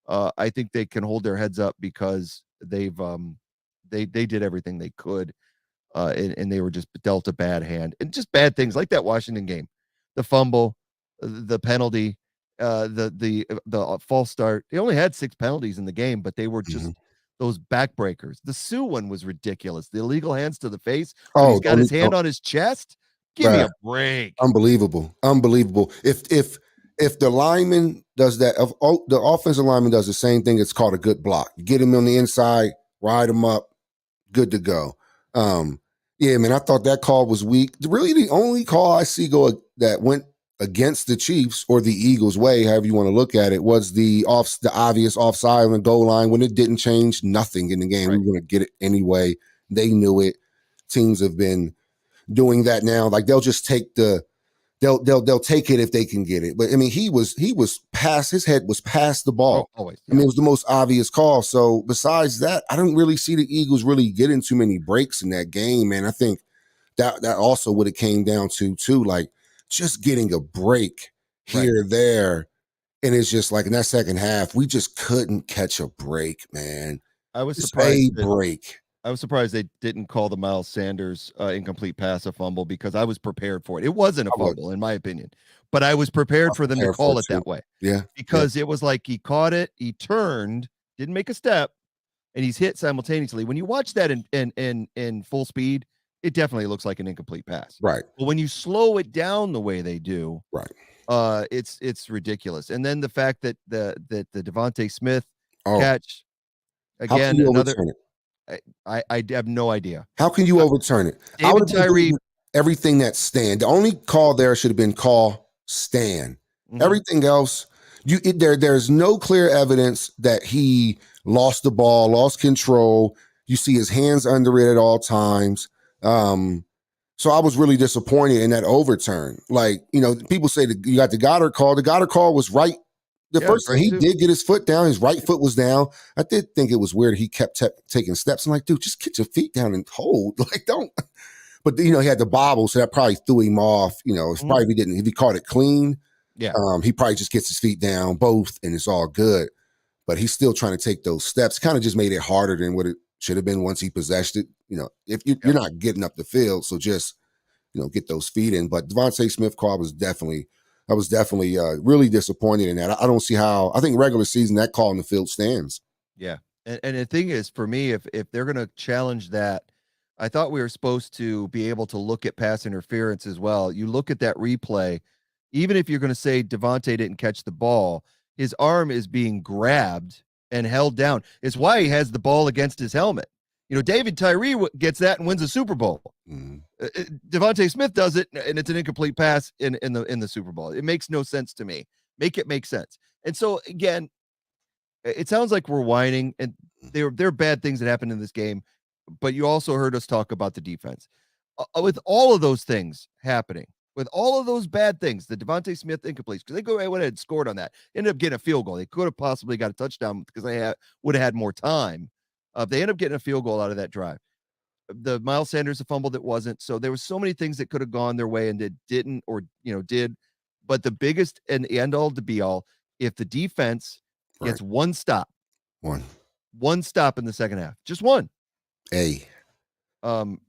I think they can hold their heads up because they did everything they could, and they were just dealt a bad hand and just bad things like that Washington game, the fumble, the penalty, the false start. They only had 6 penalties in the game, but they were just those backbreakers. The Sue one was ridiculous. The illegal hands to the face. When he's got his hand on his chest. Give me a break. Unbelievable. If the lineman does that, the offensive lineman does the same thing, it's called a good block. You get him on the inside, ride him up, good to go. Yeah, man, I thought that call was weak. Really, the only call I see that went against the Chiefs or the Eagles' way, however you want to look at it, was the obvious offside on the goal line when it didn't change nothing in the game. Right. We were going to get it anyway. They knew it. Teams have been doing that now. Like they'll just take they'll take it if they can get it. But I mean, he was past, his head was past the ball. Always. Yeah. I mean, it was the most obvious call. So besides that, I don't really see the Eagles really getting too many breaks in that game, man. I think that also what it came down to too, like just getting a break here, there. And it's just like in that second half, we just couldn't catch a break, man. I was surprised. Break. I was surprised they didn't call the Miles Sanders incomplete pass a fumble because I was prepared for it. It wasn't a fumble, in my opinion, but I was prepared for them to call it that way. Yeah. Because it was like he caught it, he turned, didn't make a step, and he's hit simultaneously. When you watch that in full speed, it definitely looks like an incomplete pass. Right. But when you slow it down the way they do, right, it's ridiculous. And then the fact that the Devontae Smith catch again, another. I have no idea. How can you overturn it? David Tyree, everything that stand. The only call there should have been call stand. Mm-hmm. Everything else, there's no clear evidence that he lost the ball, lost control. You see his hands under it at all times. So I was really disappointed in that overturn. Like, people say that you got the Goddard call. The Goddard call was right. The first time he did get his foot down, his right foot was down. I did think it was weird. He kept taking steps. I'm like, dude, just get your feet down and hold. Like, don't. But he had the bobble, so that probably threw him off. It's probably if he caught it clean. Yeah. He probably just gets his feet down both, and it's all good. But he's still trying to take those steps. Kind of just made it harder than what it should have been once he possessed it. If you're not getting up the field, so just get those feet in. But Devontae Smith call was definitely. I was definitely really disappointed in that. I don't see how. I think regular season that call in the field stands. Yeah, and the thing is, for me, if they're going to challenge that, I thought we were supposed to be able to look at pass interference as well. You look at that replay, even if you're going to say Devontae didn't catch the ball, his arm is being grabbed and held down. It's why he has the ball against his helmet. David Tyree gets that and wins a Super Bowl. Mm-hmm. Devontae Smith does it, and it's an incomplete pass in the Super Bowl. It makes no sense to me. Make it make sense. And so again, it sounds like we're whining, and there are bad things that happened in this game. But you also heard us talk about the defense. With all of those things happening, with all of those bad things, the Devontae Smith incompletes, because they went ahead and scored on that, ended up getting a field goal. They could have possibly got a touchdown because they would have had more time. They end up getting a field goal out of that drive. The Miles Sanders, a fumble that wasn't. So there were so many things that could have gone their way and it didn't, or did. But the biggest and the end all to be all, if the defense gets one stop in the second half, just one. If Aaron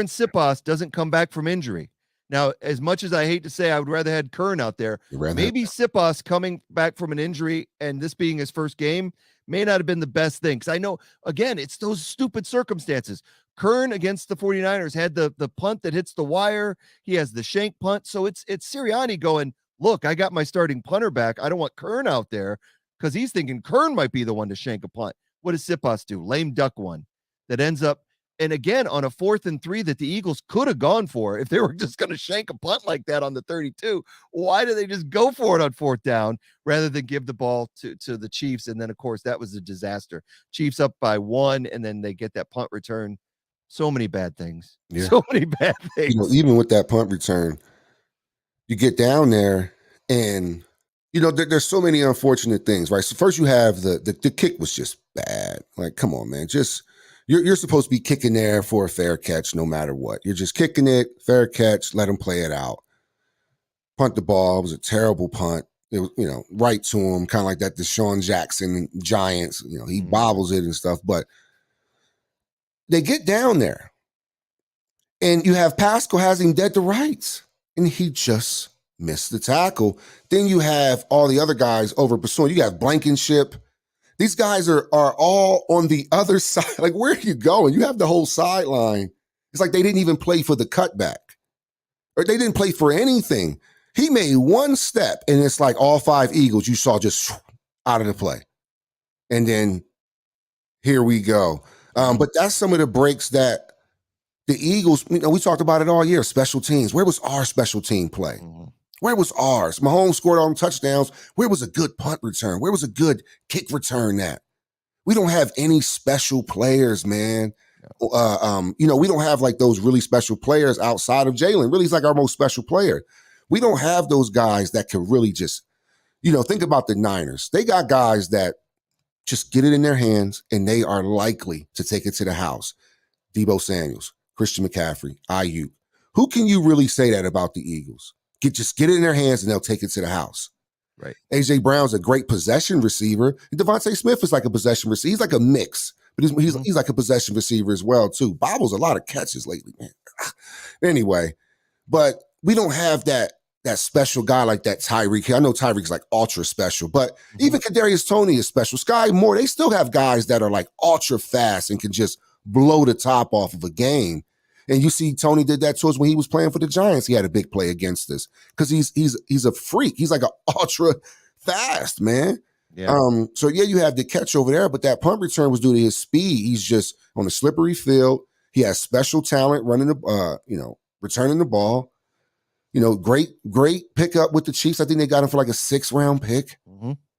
Siposs doesn't come back from injury, now as much as I hate to say, I would rather had Kern out there. Maybe Siposs coming back from an injury and this being his first game may not have been the best thing. Because I know, again, it's those stupid circumstances. Kern against the 49ers had the punt that hits the wire. He has the shank punt. So it's Sirianni going, look, I got my starting punter back. I don't want Kern out there because he's thinking Kern might be the one to shank a punt. What does Siposs do? Lame duck one that ends up, and again, on a 4th and 3 that the Eagles could have gone for if they were just going to shank a punt like that on the 32. Why do they just go for it on 4th down rather than give the ball to the Chiefs? And then, of course, that was a disaster. Chiefs up by 1, and then they get that punt return. So many bad things. Yeah. So many bad things. Even with that punt return, you get down there and there's so many unfortunate things, right? So first you have the kick was just bad. Like, come on, man. Just you're supposed to be kicking there for a fair catch no matter what. You're just kicking it, fair catch, let them play it out. Punt the ball. It was a terrible punt. It was, right to him, kind of like that Deshaun Jackson Giants. He bobbles it and stuff, but they get down there. And you have Pascal has him dead to rights, and he just missed the tackle. Then you have all the other guys over pursuing. You have Blankenship. These guys are all on the other side. Like, where are you going? You have the whole sideline. It's like they didn't even play for the cutback, or they didn't play for anything. He made one step, and it's like all 5 Eagles you saw just out of the play. And then here we go. But that's some of the breaks that the Eagles, we talked about it all year, special teams. Where was our special team play? Where was ours? Mahomes scored all them touchdowns. Where was a good punt return? Where was a good kick return at? We don't have any special players, man. We don't have like those really special players outside of Jalen. Really, he's like our most special player. We don't have those guys that can really just, think about the Niners. They got guys that just get it in their hands and they are likely to take it to the house. Deebo Samuels, Christian McCaffrey, Ayuk. Who can you really say that about the Eagles? Just get it in their hands and they'll take it to the house. Right. A.J. Brown's a great possession receiver. And Devontae Smith is like a possession receiver. He's like a mix, but he's like a possession receiver as well, too. Bobbles a lot of catches lately, man. Anyway, but we don't have that special guy like that Tyreek. I know Tyreek's like ultra special, but even Kadarius Toney is special. Sky Moore, they still have guys that are like ultra fast and can just blow the top off of a game. And you see Toney did that to us when he was playing for the Giants. He had a big play against us because he's a freak. He's like an ultra fast, man. Yeah. So yeah, you have the catch over there, but that punt return was due to his speed. He's just on a slippery field. He has special talent running returning the ball. Great pickup with the Chiefs. I think they got him for like a 6th-round pick,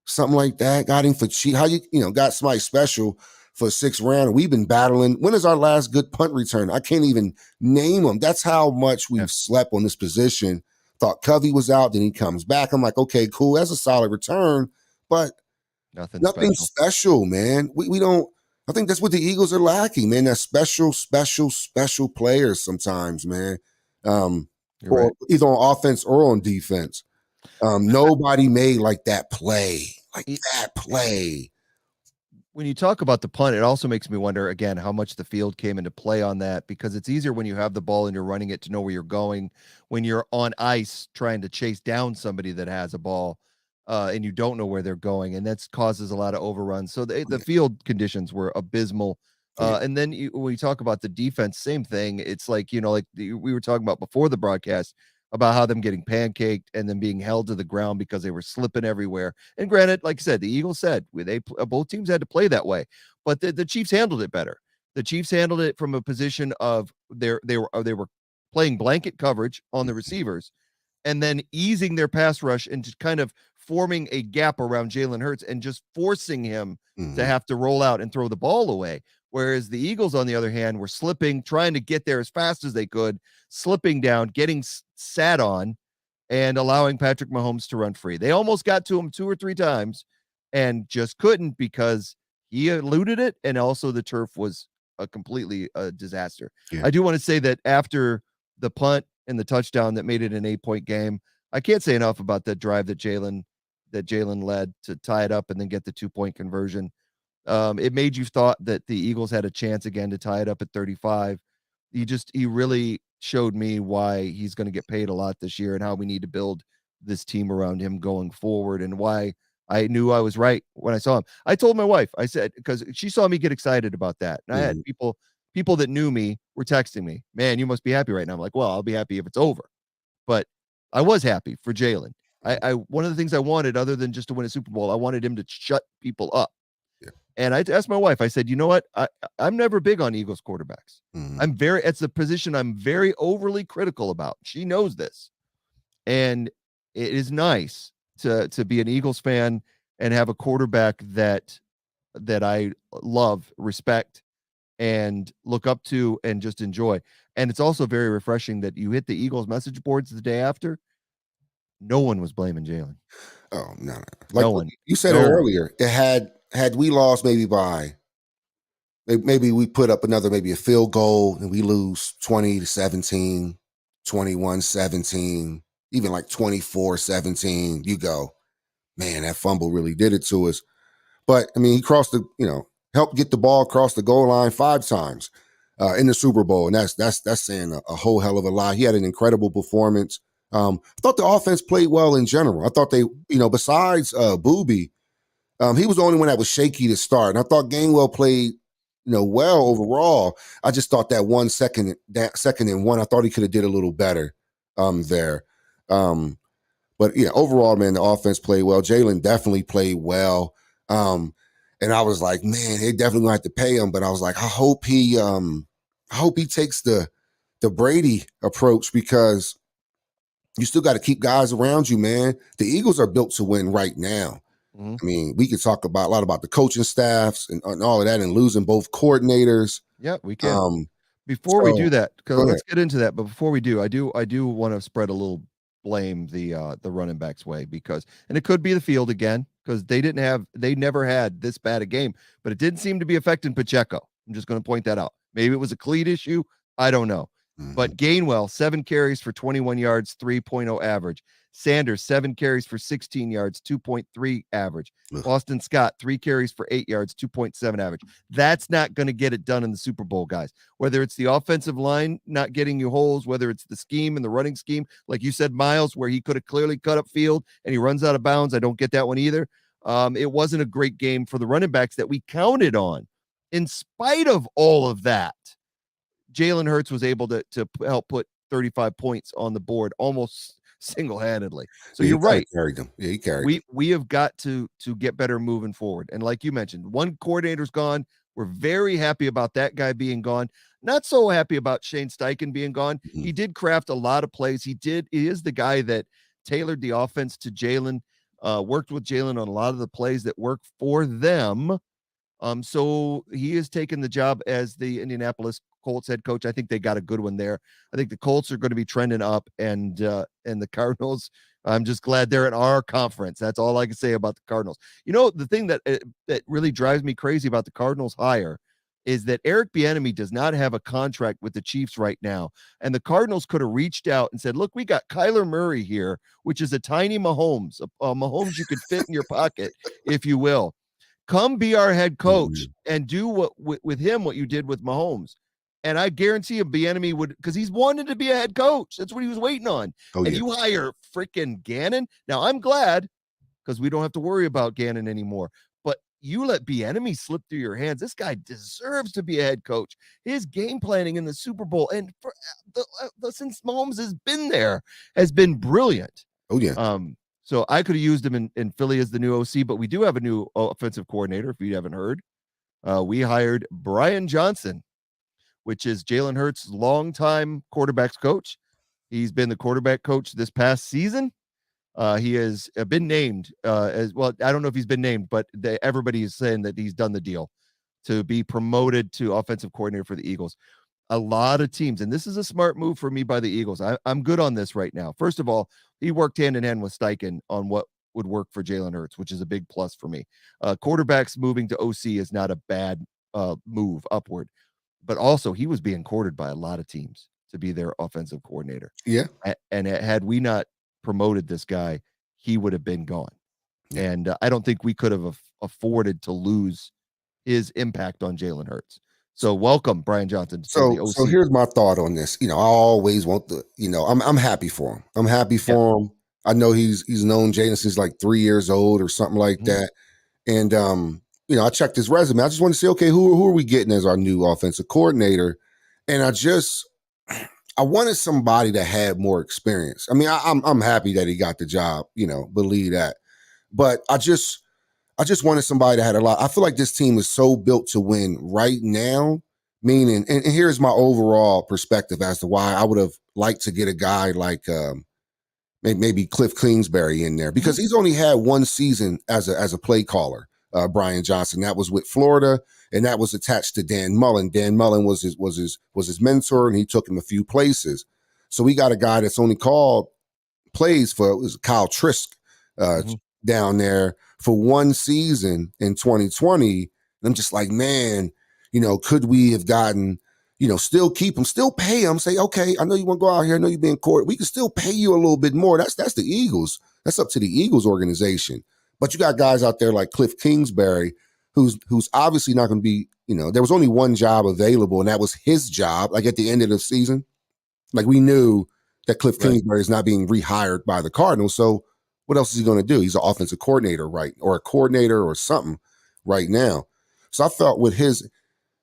something like that. Got him for cheap. How got somebody special for a 6th round? We've been battling. When is our last good punt return? I can't even name them. That's how much we've slept on this position. Thought Covey was out, then he comes back. I'm like, okay, cool. That's a solid return, but nothing special, man. We don't. I think that's what the Eagles are lacking, man. That special players sometimes, man. Or either on offense or on defense. Nobody made like that play. When you talk about the punt, it also makes me wonder, again, how much the field came into play on that, because it's easier when you have the ball and you're running it to know where you're going. When you're on ice trying to chase down somebody that has a ball and you don't know where they're going, and that causes a lot of overruns. So the field conditions were abysmal. And then when you talk about the defense, same thing. It's like, we were talking about before the broadcast about how them getting pancaked and then being held to the ground because they were slipping everywhere. And granted, like I said, the Eagles said both teams had to play that way, but the Chiefs handled it better. The Chiefs handled it from a position of they were playing blanket coverage on the receivers and then easing their pass rush and just kind of forming a gap around Jalen Hurts and just forcing him to have to roll out and throw the ball away. Whereas the Eagles, on the other hand, were slipping, trying to get there as fast as they could, slipping down, getting sat on, and allowing Patrick Mahomes to run free. They almost got to him 2 or 3 times and just couldn't because he eluded it, and also the turf was completely a disaster. Yeah. I do want to say that after the punt and the touchdown that made it an 8-point game, I can't say enough about that drive that Jalen led to tie it up and then get the 2-point conversion. It made you thought that the Eagles had a chance again to tie it up at 35. He really showed me why he's going to get paid a lot this year and how we need to build this team around him going forward, and why I knew I was right when I saw him. I told my wife, I said, because she saw me get excited about that. And I had people that knew me were texting me, man, you must be happy right now. I'm like, well, I'll be happy if it's over. But I was happy for Jalen. I one of the things I wanted, other than just to win a Super Bowl, I wanted him to shut people up. And I asked my wife, I said, you know what? I'm never big on Eagles quarterbacks. It's a position I'm very overly critical about. She knows this. And it is nice to be an Eagles fan and have a quarterback that I love, respect, and look up to and just enjoy. And it's also very refreshing that you hit the Eagles message boards the day after. No one was blaming Jalen. Oh no, no. Like No one. you said No one. earlier, it had we lost maybe by maybe we put up another maybe a field goal and we lose 20-17, 21-17, even like 24-17. You go, man, that fumble really did it to us. But I mean, he crossed the, helped get the ball across the goal line 5 times in the Super Bowl, and that's saying a whole hell of a lot. He had an incredible performance. I thought the offense played well in general. I thought they, besides Booby, he was the only one that was shaky to start, and I thought Gainwell played, well overall. I just thought that second and one, I thought he could have did a little better there. But yeah, overall, man, the offense played well. Jalen definitely played well. And I was like, man, they definitely gonna have to pay him. But I was like, I hope he takes the Brady approach, because you still got to keep guys around you, man. The Eagles are built to win right now. Mhm. I mean, we could talk a lot about the coaching staffs and all of that, and losing both coordinators. Yeah, we can. Um, Before we do so that, because go ahead. let's get into that. But before we do, I do want to spread a little blame the running backs way, because, and it could be the field again, because they never had this bad a game, but it didn't seem to be affecting Pacheco. I'm just going to point that out. Maybe it was a cleat issue. I don't know. But Gainwell, 7 carries for 21 yards, 3.0 average. Sanders, 7 carries for 16 yards, 2.3 average. Ugh. Austin Scott, 3 carries for 8 yards, 2.7 average. That's not going to get it done in the Super Bowl, guys. Whether it's the offensive line not getting you holes, whether it's the scheme and the running scheme, like you said, Miles, where he could have clearly cut up field and he runs out of bounds. I don't get that one either. It wasn't a great game for the running backs that we counted on. In spite of all of that, Jalen Hurts was able to help put 35 points on the board almost single-handedly. So Yeah, you're right. Carried them. Yeah, he carried them. We have got to get better moving forward. And like you mentioned, one coordinator's gone. We're very happy about that guy being gone. Not so happy about Shane Steichen being gone. Mhm. He did craft a lot of plays. He is the guy that tailored the offense to Jalen, worked with Jalen on a lot of the plays that work for them. So he has taken the job as the Indianapolis Colts head coach. I think they got a good one there. I think the Colts are going to be trending up, and the Cardinals, I'm just glad they're in our conference. That's all I can say about the Cardinals. The thing that really drives me crazy about the Cardinals hire is that Eric Bieniemy does not have a contract with the Chiefs right now, and the Cardinals could have reached out and said, "Look, we got Kyler Murray here, which is a tiny Mahomes, a Mahomes you could fit in your pocket, if you will. Come be our head coach and do with him what you did with Mahomes." And I guarantee you Bieniemy would, because he's wanted to be a head coach. That's what he was waiting on. Oh, and yeah. you hire freaking Gannon. Now, I'm glad, because we don't have to worry about Gannon anymore. But you let Bieniemy slip through your hands. This guy deserves to be a head coach. His game planning in the Super Bowl, and for since Mahomes has been there, has been brilliant. Oh, yeah. So I could have used him in Philly as the new OC, but we do have a new offensive coordinator, if you haven't heard. We hired Brian Johnson, which is Jalen Hurts' longtime quarterbacks coach. He's been the quarterback coach this past season. He has been named as well. I don't know if he's been named, but everybody is saying that he's done the deal to be promoted to offensive coordinator for the Eagles. A lot of teams, and this is a smart move for me by the Eagles. I'm good on this right now. First of all, he worked hand in hand with Steichen on what would work for Jalen Hurts, which is a big plus for me. Quarterbacks moving to OC is not a bad move upward, but also he was being courted by a lot of teams to be their offensive coordinator. Yeah. And had we not promoted this guy, he would have been gone. Yeah. And I don't think we could have afforded to lose his impact on Jalen Hurts. So welcome, Brian Johnson. So here's my thought on this. I always want I'm happy for him. I'm happy for him. I know he's known Jalen since like 3 years old or something like that. And I checked his resume. I just want to say, okay, who are we getting as our new offensive coordinator? And I wanted somebody that had more experience. I mean, I'm happy that he got the job, believe that. But I just wanted somebody that had a lot. I feel like this team is so built to win right now, meaning, and here's my overall perspective as to why I would have liked to get a guy like maybe Cliff Kingsbury in there, because he's only had one season as a play caller, Brian Johnson. That was with Florida, and that was attached to Dan Mullen. Dan Mullen was his mentor, and he took him a few places. So we got a guy that's only called plays for Kyle Trask, down there for one season in 2020. And I'm just like, man, could we have gotten, still keep him, still pay him, say, okay, I know you want to go out here, I know you're being court. We can still pay you a little bit more. That's the Eagles. That's up to the Eagles organization. But you got guys out there like Cliff Kingsbury, who's obviously not going to be, there was only one job available, and that was his job, like at the end of the season. Like we knew that Cliff Kingsbury is not being rehired by the Cardinals. So what else is he going to do? He's an offensive coordinator, right? Or a coordinator or something right now. So I felt with his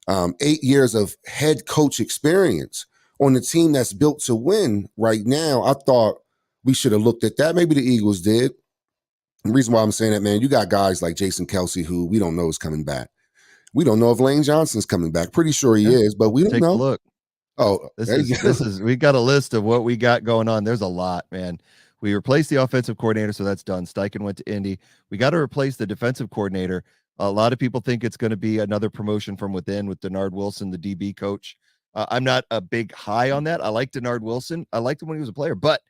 8 years of head coach experience on the team that's built to win right now, I thought we should have looked at that. Maybe the Eagles did. The reason why I'm saying that, man, you got guys like Jason Kelce, who we don't know is coming back. We don't know if Lane Johnson's coming back. Pretty sure he is, but we don't know. Take a look. Oh, this is we got a list of what we got going on. There's a lot, man. We replaced the offensive coordinator, so that's done. Steichen went to Indy. We got to replace the defensive coordinator. A lot of people think it's going to be another promotion from within with Denard Wilson, the DB coach. I'm not a big high on that. I like Denard Wilson. I liked him when he was a player, but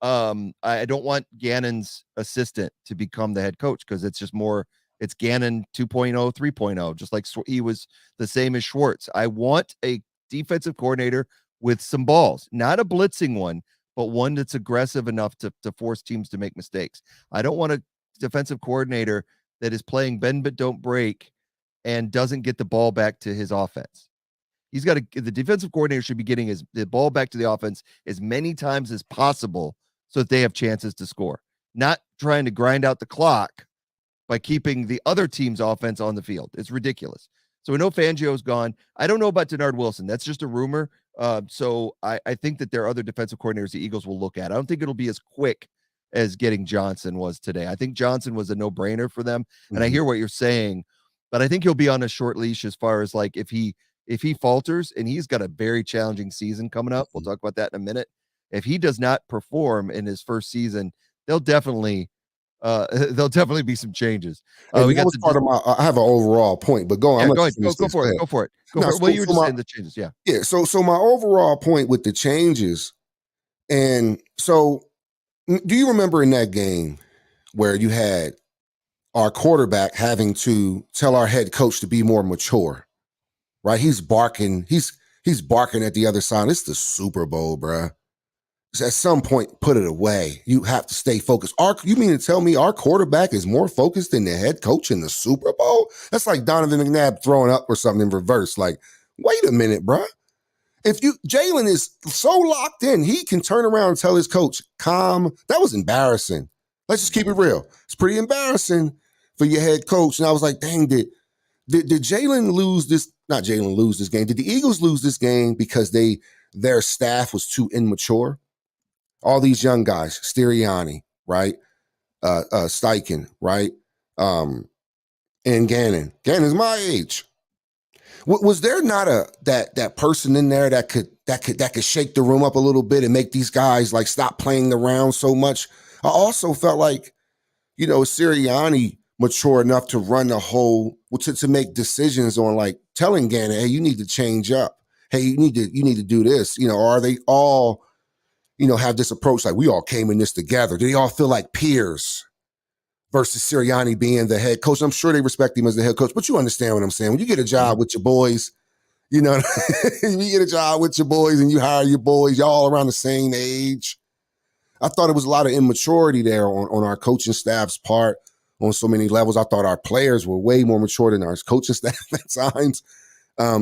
I don't want Gannon's assistant to become the head coach because it's just more. It's Gannon 2.0, 3.0, just like he was the same as Schwartz. I want a defensive coordinator with some balls, not a blitzing one, but one that's aggressive enough to force teams to make mistakes. I don't want a defensive coordinator that is playing bend but don't break and doesn't get the ball back to his offense. The defensive coordinator should be getting the ball back to the offense as many times as possible so that they have chances to score, not trying to grind out the clock by keeping the other team's offense on the field. It's ridiculous. So we know Fangio's gone. I don't know about Denard Wilson. That's just a rumor. So I think that there are other defensive coordinators the Eagles will look at. I don't think it'll be as quick as getting Johnson was today. I think Johnson was a no-brainer for them. And I hear what you're saying, but I think he'll be on a short leash as far as like if he falters, and he's got a very challenging season coming up. We'll talk about that in a minute. If he does not perform in his first season, there'll definitely be some changes. We got part of my. I have an overall point, but go on. Yeah, go ahead. Go for it. Go for it. Well, you were just saying the changes. Yeah. Yeah. So my overall point with the changes, and so do you remember in that game where you had our quarterback having to tell our head coach to be more mature, right? He's barking. He's barking at the other side. It's the Super Bowl, bruh. At some point, put it away. You have to stay focused. You mean to tell me our quarterback is more focused than the head coach in the Super Bowl? That's like Donovan McNabb throwing up or something in reverse. Like, wait a minute, bruh. Jalen is so locked in, he can turn around and tell his coach, calm. That was embarrassing. Let's just keep it real. It's pretty embarrassing for your head coach. And I was like, dang, did Jalen lose this? Not Jalen lose this game. Did the Eagles lose this game because their staff was too immature? All these young guys, Sirianni, right? Steichen, right? And Gannon. Gannon's my age. Was there not that person in there that could shake the room up a little bit and make these guys like stop playing around so much? I also felt like, Sirianni mature enough to run the whole to make decisions on like telling Gannon, hey, you need to change up. Hey, you need to do this. Or are they all have this approach like we all came in this together? Do they all feel like peers versus Sirianni being the head coach? I'm sure they respect him as the head coach, but you understand what I'm saying. When you get a job with your boys, you get a job with your boys and you hire your boys, y'all all around the same age. I thought it was a lot of immaturity there on our coaching staff's part on so many levels. I thought our players were way more mature than our coaching staff at times.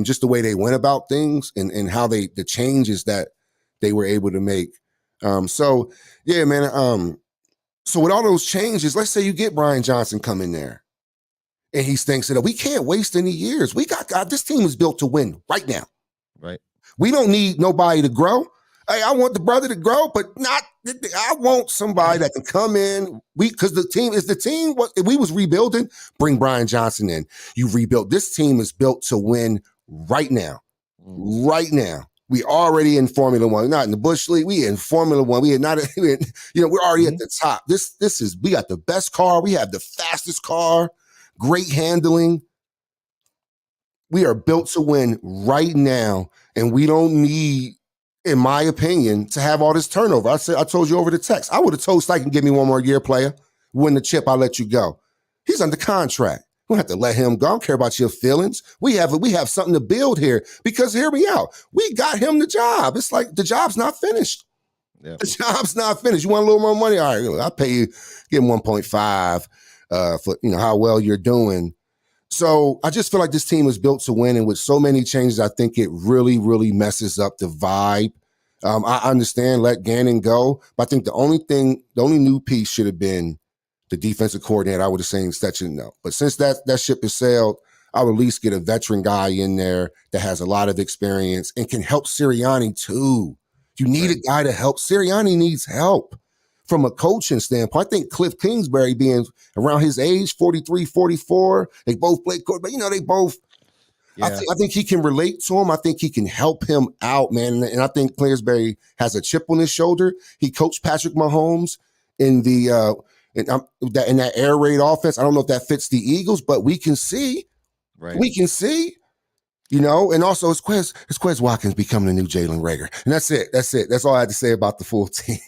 Just the way they went about things and how the changes that they were able to make. So yeah, man. So with all those changes, let's say you get Brian Johnson come in there and he thinks that we can't waste any years. We got this team is built to win right now. Right. We don't need nobody to grow. Hey, I want the brother to grow, but I want somebody that can come in. Because the team. If we was rebuilding, bring Brian Johnson in. You rebuild. This team is built to win right now. Right now. We already in Formula One. We're not in the Busch League. We in Formula One. We're already at the top. We got the best car. We have the fastest car. Great handling. We are built to win right now, and we don't need, in my opinion, to have all this turnover. I told you over the text. I would have told Steichen, give me one more year, player. win the chip, I'll let you go. He's under contract. We don't have to let him go. I don't care about your feelings. We have something to build here because hear me out. We got him the job. It's like the job's not finished. Yeah. The job's not finished. You want a little more money? All right, I'll pay you, give him 1.5 for how well you're doing. So I just feel like this team is built to win, and with so many changes, I think it really, really messes up the vibe. I understand let Gannon go, but I think the only new piece should have been the defensive coordinator. I would have said Stetson no. But since that ship has sailed, I would at least get a veteran guy in there that has a lot of experience and can help Sirianni too. You need a guy to help. Sirianni needs help from a coaching standpoint. I think Cliff Kingsbury being around his age, 43, 44, they both play quarterback. They both. Yeah. I think he can relate to him. I think he can help him out, man. And I think Kingsbury has a chip on his shoulder. He coached Patrick Mahomes in that air raid offense. I don't know if that fits the Eagles, but we can see. Right. We can see. And also it's Quez Watkins becoming the new Jalen Reagor. And that's it. That's all I had to say about the full team.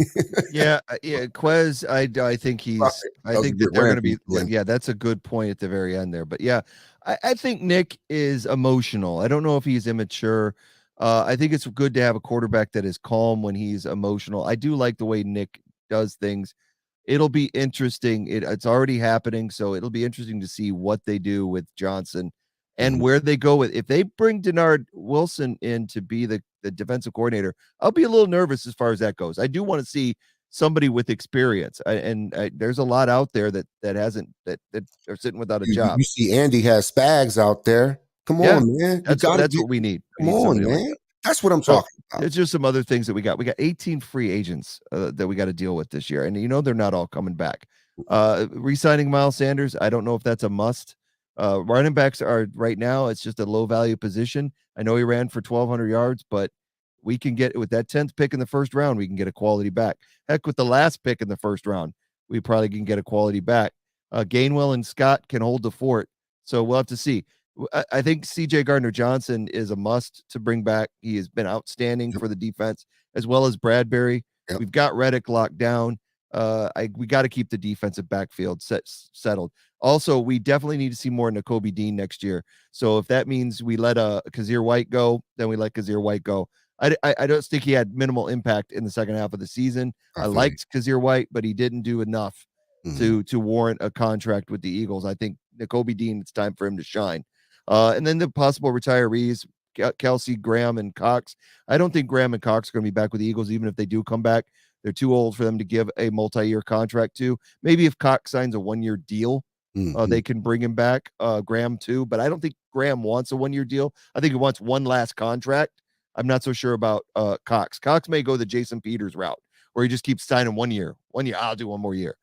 yeah. Quez, I think that they're going to be, that's a good point at the very end there. But yeah, I think Nick is emotional. I don't know if he's immature. I think it's good to have a quarterback that is calm when he's emotional. I do like the way Nick does things. It'll be interesting. It's already happening. So it'll be interesting to see what they do with Johnson. And where they go with, if they bring Denard Wilson in to be the defensive coordinator, I'll be a little nervous as far as that goes. I do want to see somebody with experience, there's a lot out there that are sitting without a job. You see, Andy has Spags out there. Come on, man. That's what we need. Come on, man. That's what I'm talking about. There's just some other things that we got. We got 18 free agents that we got to deal with this year, and they're not all coming back. Re-signing Miles Sanders, I don't know if that's a must. Running backs are right now, it's just a low value position. I know he ran for 1,200 yards, but we can get with that 10th pick in the first round, we can get a quality back. Heck, with the last pick in the first round, we probably can get a quality back. Gainwell and Scott can hold the fort. So we'll have to see. I think CJ Gardner-Johnson is a must to bring back. He has been outstanding for the defense, as well as Bradbury. Yep. We've got Reddick locked down. We got to keep the defensive backfield settled. Also, we definitely need to see more Nakobe Dean next year. So if that means we let Kazir White go, then we let Kazir White go. I don't think he had minimal impact in the second half of the season. I liked Kazir White, but he didn't do enough to warrant a contract with the Eagles. I think Nakobe Dean, it's time for him to shine. And then the possible retirees, Kelsey, Graham, and Cox. I don't think Graham and Cox are going to be back with the Eagles, even if they do come back. They're too old for them to give a multi-year contract to. Maybe if Cox signs a one-year deal, they can bring him back. Graham too, but I don't think Graham wants a one-year deal. I think he wants one last contract. I'm not so sure about Cox. Cox may go the Jason Peters route, where he just keeps signing 1 year. 1 year, I'll do one more year.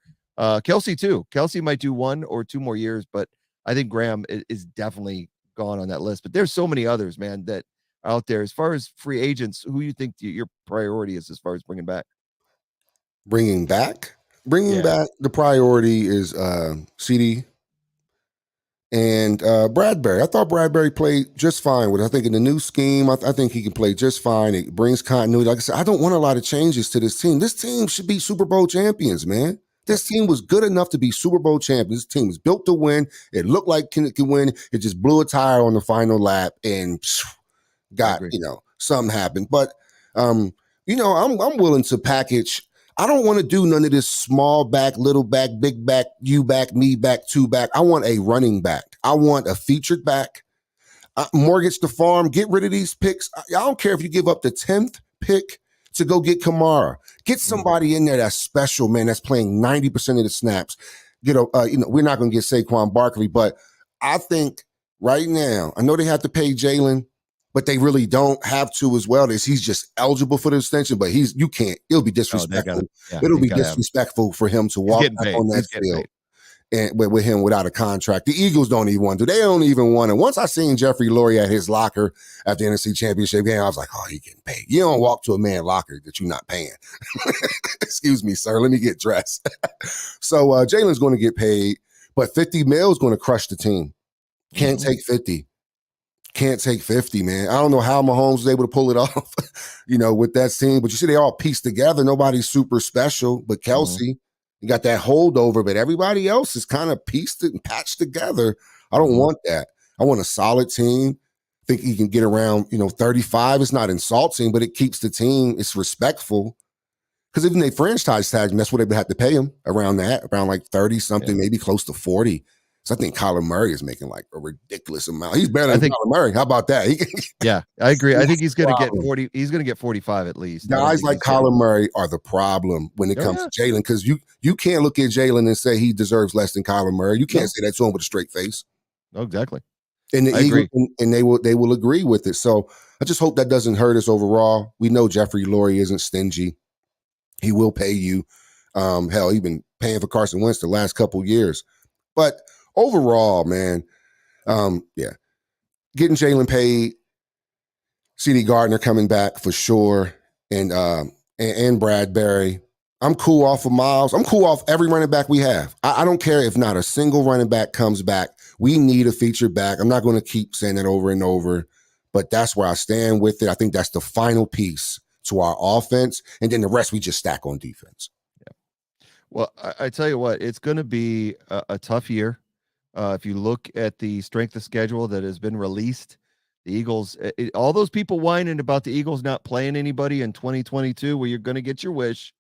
Kelsey too. Kelsey might do 1 or 2 more years, but I think Graham is definitely gone on that list. But there's so many others, man, that are out there. As far as free agents, who you think your priority is as far as bringing back? Bringing back, the priority is CD and Bradbury. I thought Bradbury played just fine with it. I think in the new scheme, I think he can play just fine. It brings continuity. Like I said, I don't want a lot of changes to this team. This team should be Super Bowl champions, man. This team was good enough to be Super Bowl champions. This team was built to win. It looked like it could win. It just blew a tire on the final lap and something happened. But I'm willing to package. I don't want to do none of this small back, little back, big back, you back, me back, two back. I want a running back. I want a featured back. Mortgage the farm. Get rid of these picks. I don't care if you give up the 10th pick to go get Kamara. Get somebody in there that's special, man, that's playing 90% of the snaps. We're not going to get Saquon Barkley, but I think right now, I know they have to pay Jalen, but they really don't have to as well. He's just eligible for the extension, but it'll be disrespectful. It'll be disrespectful for him to walk back on that field and with him without a contract. The Eagles don't even want to. They don't even want to. Once I seen Jeffrey Lurie at his locker at the NFC Championship game, I was like, oh, he getting paid. You don't walk to a man locker that you're not paying. Excuse me, sir. Let me get dressed. So Jalen's going to get paid, but $50 million is going to crush the team. Can't take 50. Can't take 50, man. I don't know how Mahomes was able to pull it off, with that team. But you see, they all pieced together. Nobody's super special, but Kelsey, You got that holdover, but everybody else is kind of pieced and patched together. I don't want that. I want a solid team. I think he can get around, 35. It's not insulting, but it keeps the team, it's respectful. Because even they franchise tagged him, that's what they would have to pay him around like 30 something, maybe close to 40. So I think Kyler Murray is making like a ridiculous amount. He's better than Kyler Murray. How about that? Yeah, I agree. I think he's going to get 40. He's going to get 45 at least. Guys like Kyler Murray are the problem when it comes to Jalen, because you can't look at Jalen and say he deserves less than Kyler Murray. You can't say that to him with a straight face. No, exactly. And the Eagles, and they will agree with it. So I just hope that doesn't hurt us overall. We know Jeffrey Lurie isn't stingy. He will pay you. Hell, he's been paying for Carson Wentz the last couple of years. But overall, man, getting Jalen paid, CD Gardner coming back for sure, and Bradbury. I'm cool off of Miles. I'm cool off every running back we have. I don't care if not a single running back comes back. We need a feature back. I'm not going to keep saying that over and over, but that's where I stand with it. I think that's the final piece to our offense, and then the rest we just stack on defense. Yeah. Well, I tell you what, it's going to be a tough year. If you look at the strength of schedule that has been released, the Eagles, all those people whining about the Eagles not playing anybody in 2022, where you're going to get your wish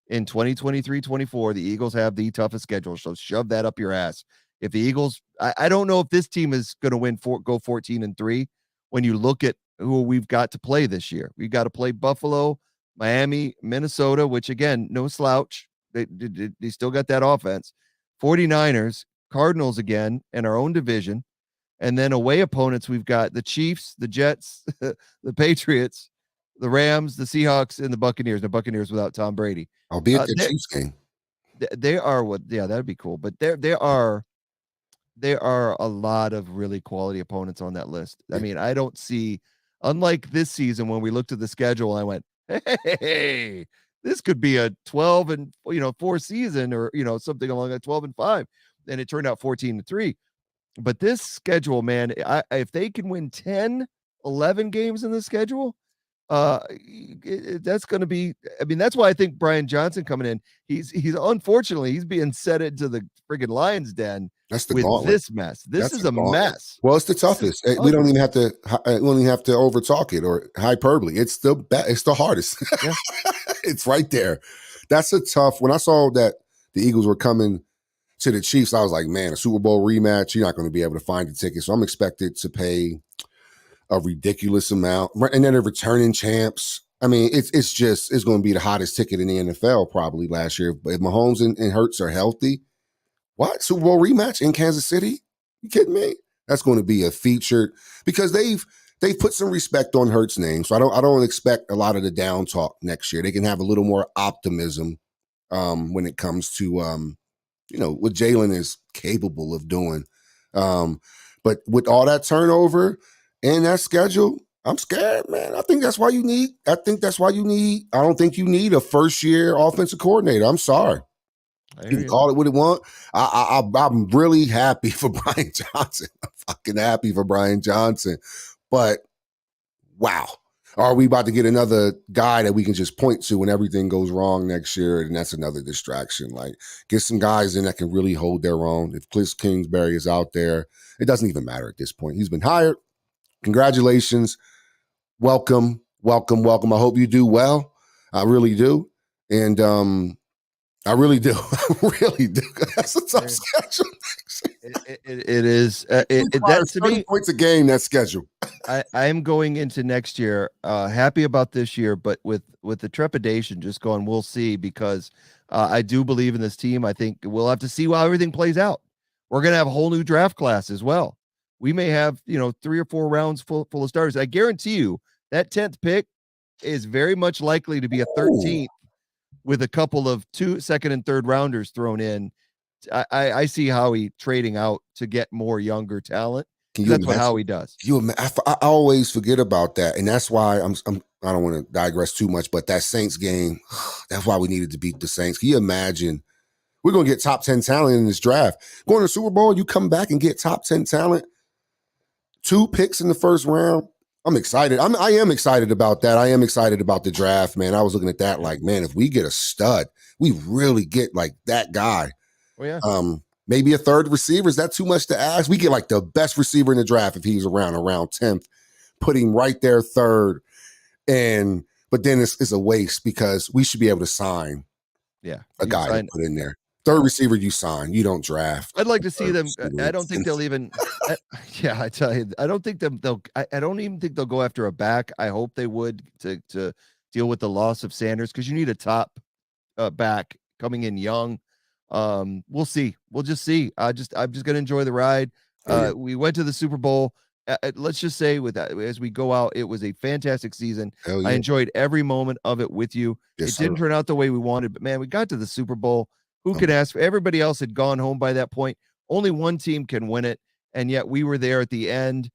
in 2023-24, the Eagles have the toughest schedule. So shove that up your ass. If the Eagles, I don't know if this team is going to go 14-3 when you look at who we've got to play this year. We've got to play Buffalo, Miami, Minnesota, which again, no slouch. They still got that offense. 49ers, Cardinals again, in our own division. And then away opponents, we've got the Chiefs, the Jets, the Patriots, the Rams, the Seahawks, and the Buccaneers. The Buccaneers without Tom Brady. I'll be at the Chiefs game. They are what? Yeah, that'd be cool. But there are a lot of really quality opponents on that list. I mean, I don't see, unlike this season when we looked at the schedule, I went, hey, this could be a 12-4 season, or something along that 12-5, and it turned out 14-3. But this schedule, man, if they can win 10, 11 games in the schedule, that's going to be, I mean, that's why I think Brian Johnson coming in, he's unfortunately, he's being set into the friggin' Lion's den. That's the with gauntlet. This mess. This is a mess. Well, it's the toughest. We don't even have to over talk it or hyperbole. It's the hardest. Yeah. It's right there. That's a tough. When I saw that the Eagles were coming to the Chiefs, I was like, man, a Super Bowl rematch, you're not going to be able to find the ticket. So I'm expected to pay a ridiculous amount. And then they're returning champs. I mean, it's going to be the hottest ticket in the NFL probably last year. But if Mahomes and Hurts are healthy, what? Super Bowl rematch in Kansas City? You kidding me? That's going to be a featured, because they've put some respect on Hurts' name. So I don't expect a lot of the down talk next year. They can have a little more optimism when it comes to what Jalen is capable of doing. But with all that turnover and that schedule, I'm scared, man. I think that's why you need. I don't think you need a first-year offensive coordinator. I'm sorry. You can call it what it want. I'm really happy for Brian Johnson. I'm fucking happy for Brian Johnson. But wow, are we about to get another guy that we can just point to when everything goes wrong next year? And that's another distraction. Like, get some guys in that can really hold their own. If Cliff Kingsbury is out there, it doesn't even matter at this point. He's been hired. Congratulations. Welcome. I hope you do well. I really do. And I really do. I really do. That's a tough schedule. It is. That to 30 me, points a game, that schedule. I am going into next year happy about this year, but with the trepidation, just going, we'll see, because I do believe in this team. I think we'll have to see how everything plays out. We're going to have a whole new draft class as well. We may have 3 or 4 rounds full of starters. I guarantee you that 10th pick is very much likely to be a 13th. With a couple of 2 second and third rounders thrown in. I see Howie trading out to get more younger talent. That's what Howie does. I always forget about that. And that's why I don't want to digress too much, but that Saints game, that's why we needed to beat the Saints. Can you imagine? We're going to get top 10 talent in this draft. Going to the Super Bowl, you come back and get top 10 talent. 2 picks in the first round. I'm excited. I am excited about that. I am excited about the draft, man. I was looking at that like, man, if we get a stud, we really get like that guy. Oh yeah. Maybe a third receiver. Is that too much to ask? We get like the best receiver in the draft if he's around 10th, put him right there third. But then it's a waste because we should be able to sign a guy to put in there. Third receiver you sign, you don't draft. I'd like to see them. I don't think they'll even. I tell you, I don't think they'll. I don't even think they'll go after a back. I hope they would to deal with the loss of Sanders because you need a top back coming in young. We'll see. We'll just see. I'm just gonna enjoy the ride. We went to the Super Bowl. Let's just say with that, as we go out, it was a fantastic season. I enjoyed every moment of it with you. It didn't turn out the way we wanted, but man, we got to the Super Bowl. Who could ask for? Everybody else had gone home by that point. Only one team can win it, and yet we were there at the end.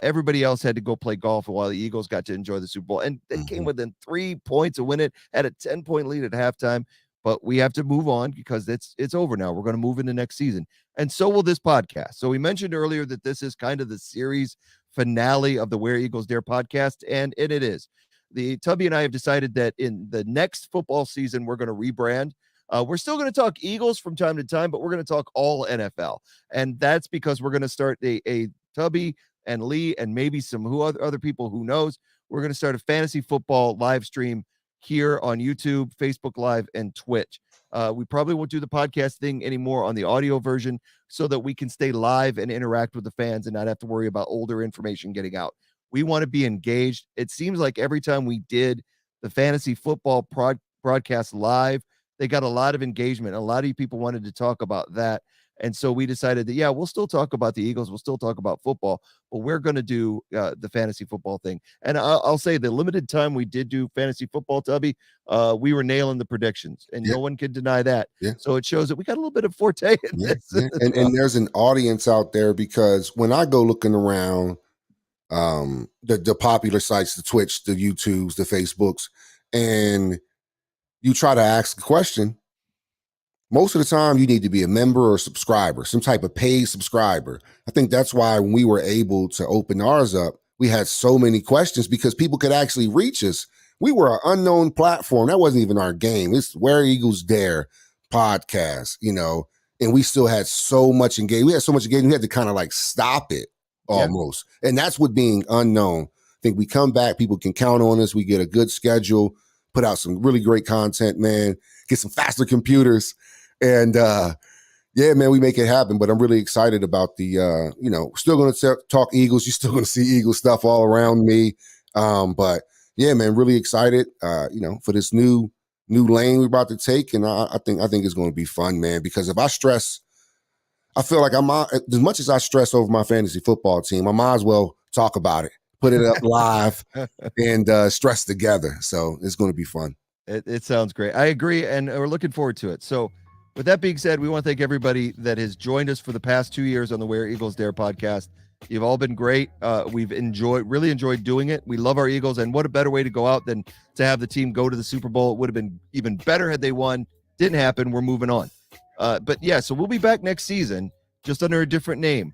Everybody else had to go play golf while the Eagles got to enjoy the Super Bowl, and they came within 3 points to win it. Had a 10-point lead at halftime. But we have to move on because it's over now. We're going to move into next season. And so will this podcast. So we mentioned earlier that this is kind of the series finale of the Where Eagles Dare podcast, and it is. The Tubby and I have decided that in the next football season, we're going to rebrand. We're still going to talk Eagles from time to time, but we're going to talk all NFL. And that's because we're going to start a Tubby and Lee and maybe some other people, who knows. We're going to start a fantasy football live stream here on YouTube, Facebook Live, and Twitch. We probably won't do the podcast thing anymore on the audio version so that we can stay live and interact with the fans and not have to worry about older information getting out. We want to be engaged. It seems like every time we did the fantasy football broadcast live, they got a lot of engagement. A lot of people wanted to talk about that. And so we decided that, we'll still talk about the Eagles. We'll still talk about football, but we're going to do the fantasy football thing. And I'll say the limited time we did do fantasy football, Tubby, we were nailing the predictions, and no one can deny that. So it shows that we got a little bit of forte in this. And there's an audience out there, because when I go looking around the popular sites, the Twitch, the YouTubes, the Facebooks, and you try to ask a question, most of the time you need to be a member or a subscriber, some type of paid subscriber. I think that's why when we were able to open ours up, we had so many questions because people could actually reach us. We were an unknown platform. That wasn't even our game. It's Where Eagles Dare podcast, and we still had so much engagement. We had so much engagement. We had to kind of like stop it almost. And that's what being unknown. I think we come back, people can count on us. We get a good schedule, put out some really great content, man, get some faster computers. And man, we make it happen. But I'm really excited about the, still going to talk Eagles. You're still going to see Eagles stuff all around me. But yeah, man, really excited, for this new lane we're about to take. And I think it's going to be fun, man, because if I stress, I feel like as much as I stress over my fantasy football team, I might as well talk about it, put it up live and stress together. So it's going to be fun. It sounds great. I agree. And we're looking forward to it. So with that being said, we want to thank everybody that has joined us for the past 2 years on the Where Eagles Dare podcast. You've all been great. We've really enjoyed doing it. We love our Eagles, and what a better way to go out than to have the team go to the Super Bowl. It would have been even better had they won. Didn't happen. We're moving on. So we'll be back next season, just under a different name.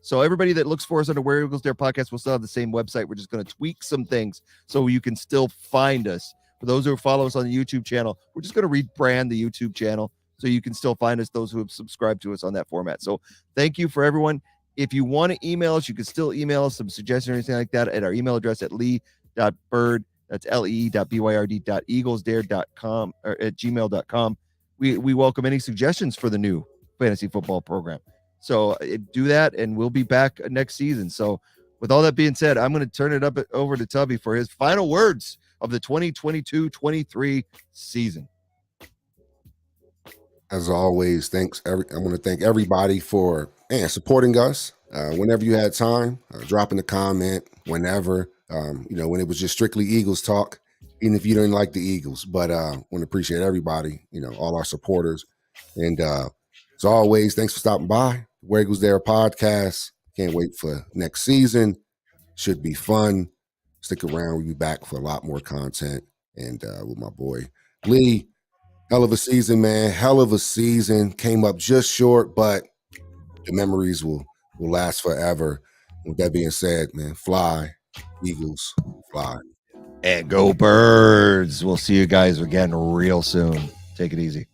So everybody that looks for us on the Where Eagles Dare podcast will still have the same website. We're just going to tweak some things so you can still find us. For those who follow us on the YouTube channel, we're just going to rebrand the YouTube channel so you can still find us, those who have subscribed to us on that format. So thank you for everyone. If you want to email us, you can still email us some suggestions or anything like that at our email address at lee.bird, that's lee.byrd.eaglesdare.com or at gmail.com. We welcome any suggestions for the new fantasy football program. So do that, and we'll be back next season. So with all that being said, I'm going to turn it over to Tubby for his final words of the 2022-23 season. As always, I want to thank everybody for supporting us. Whenever you had time, dropping a comment, whenever, when it was just strictly Eagles talk, even if you didn't like the Eagles. But I want to appreciate everybody, all our supporters. And as always, thanks for stopping by. Where Eagles Dare podcast. Can't wait for next season. Should be fun. Stick around. We'll be back for a lot more content. And with my boy Lee. Hell of a season, man. Hell of a season. Came up just short, but the memories will last forever. With that being said, man, fly, Eagles, fly. And go Birds. We'll see you guys again real soon. Take it easy.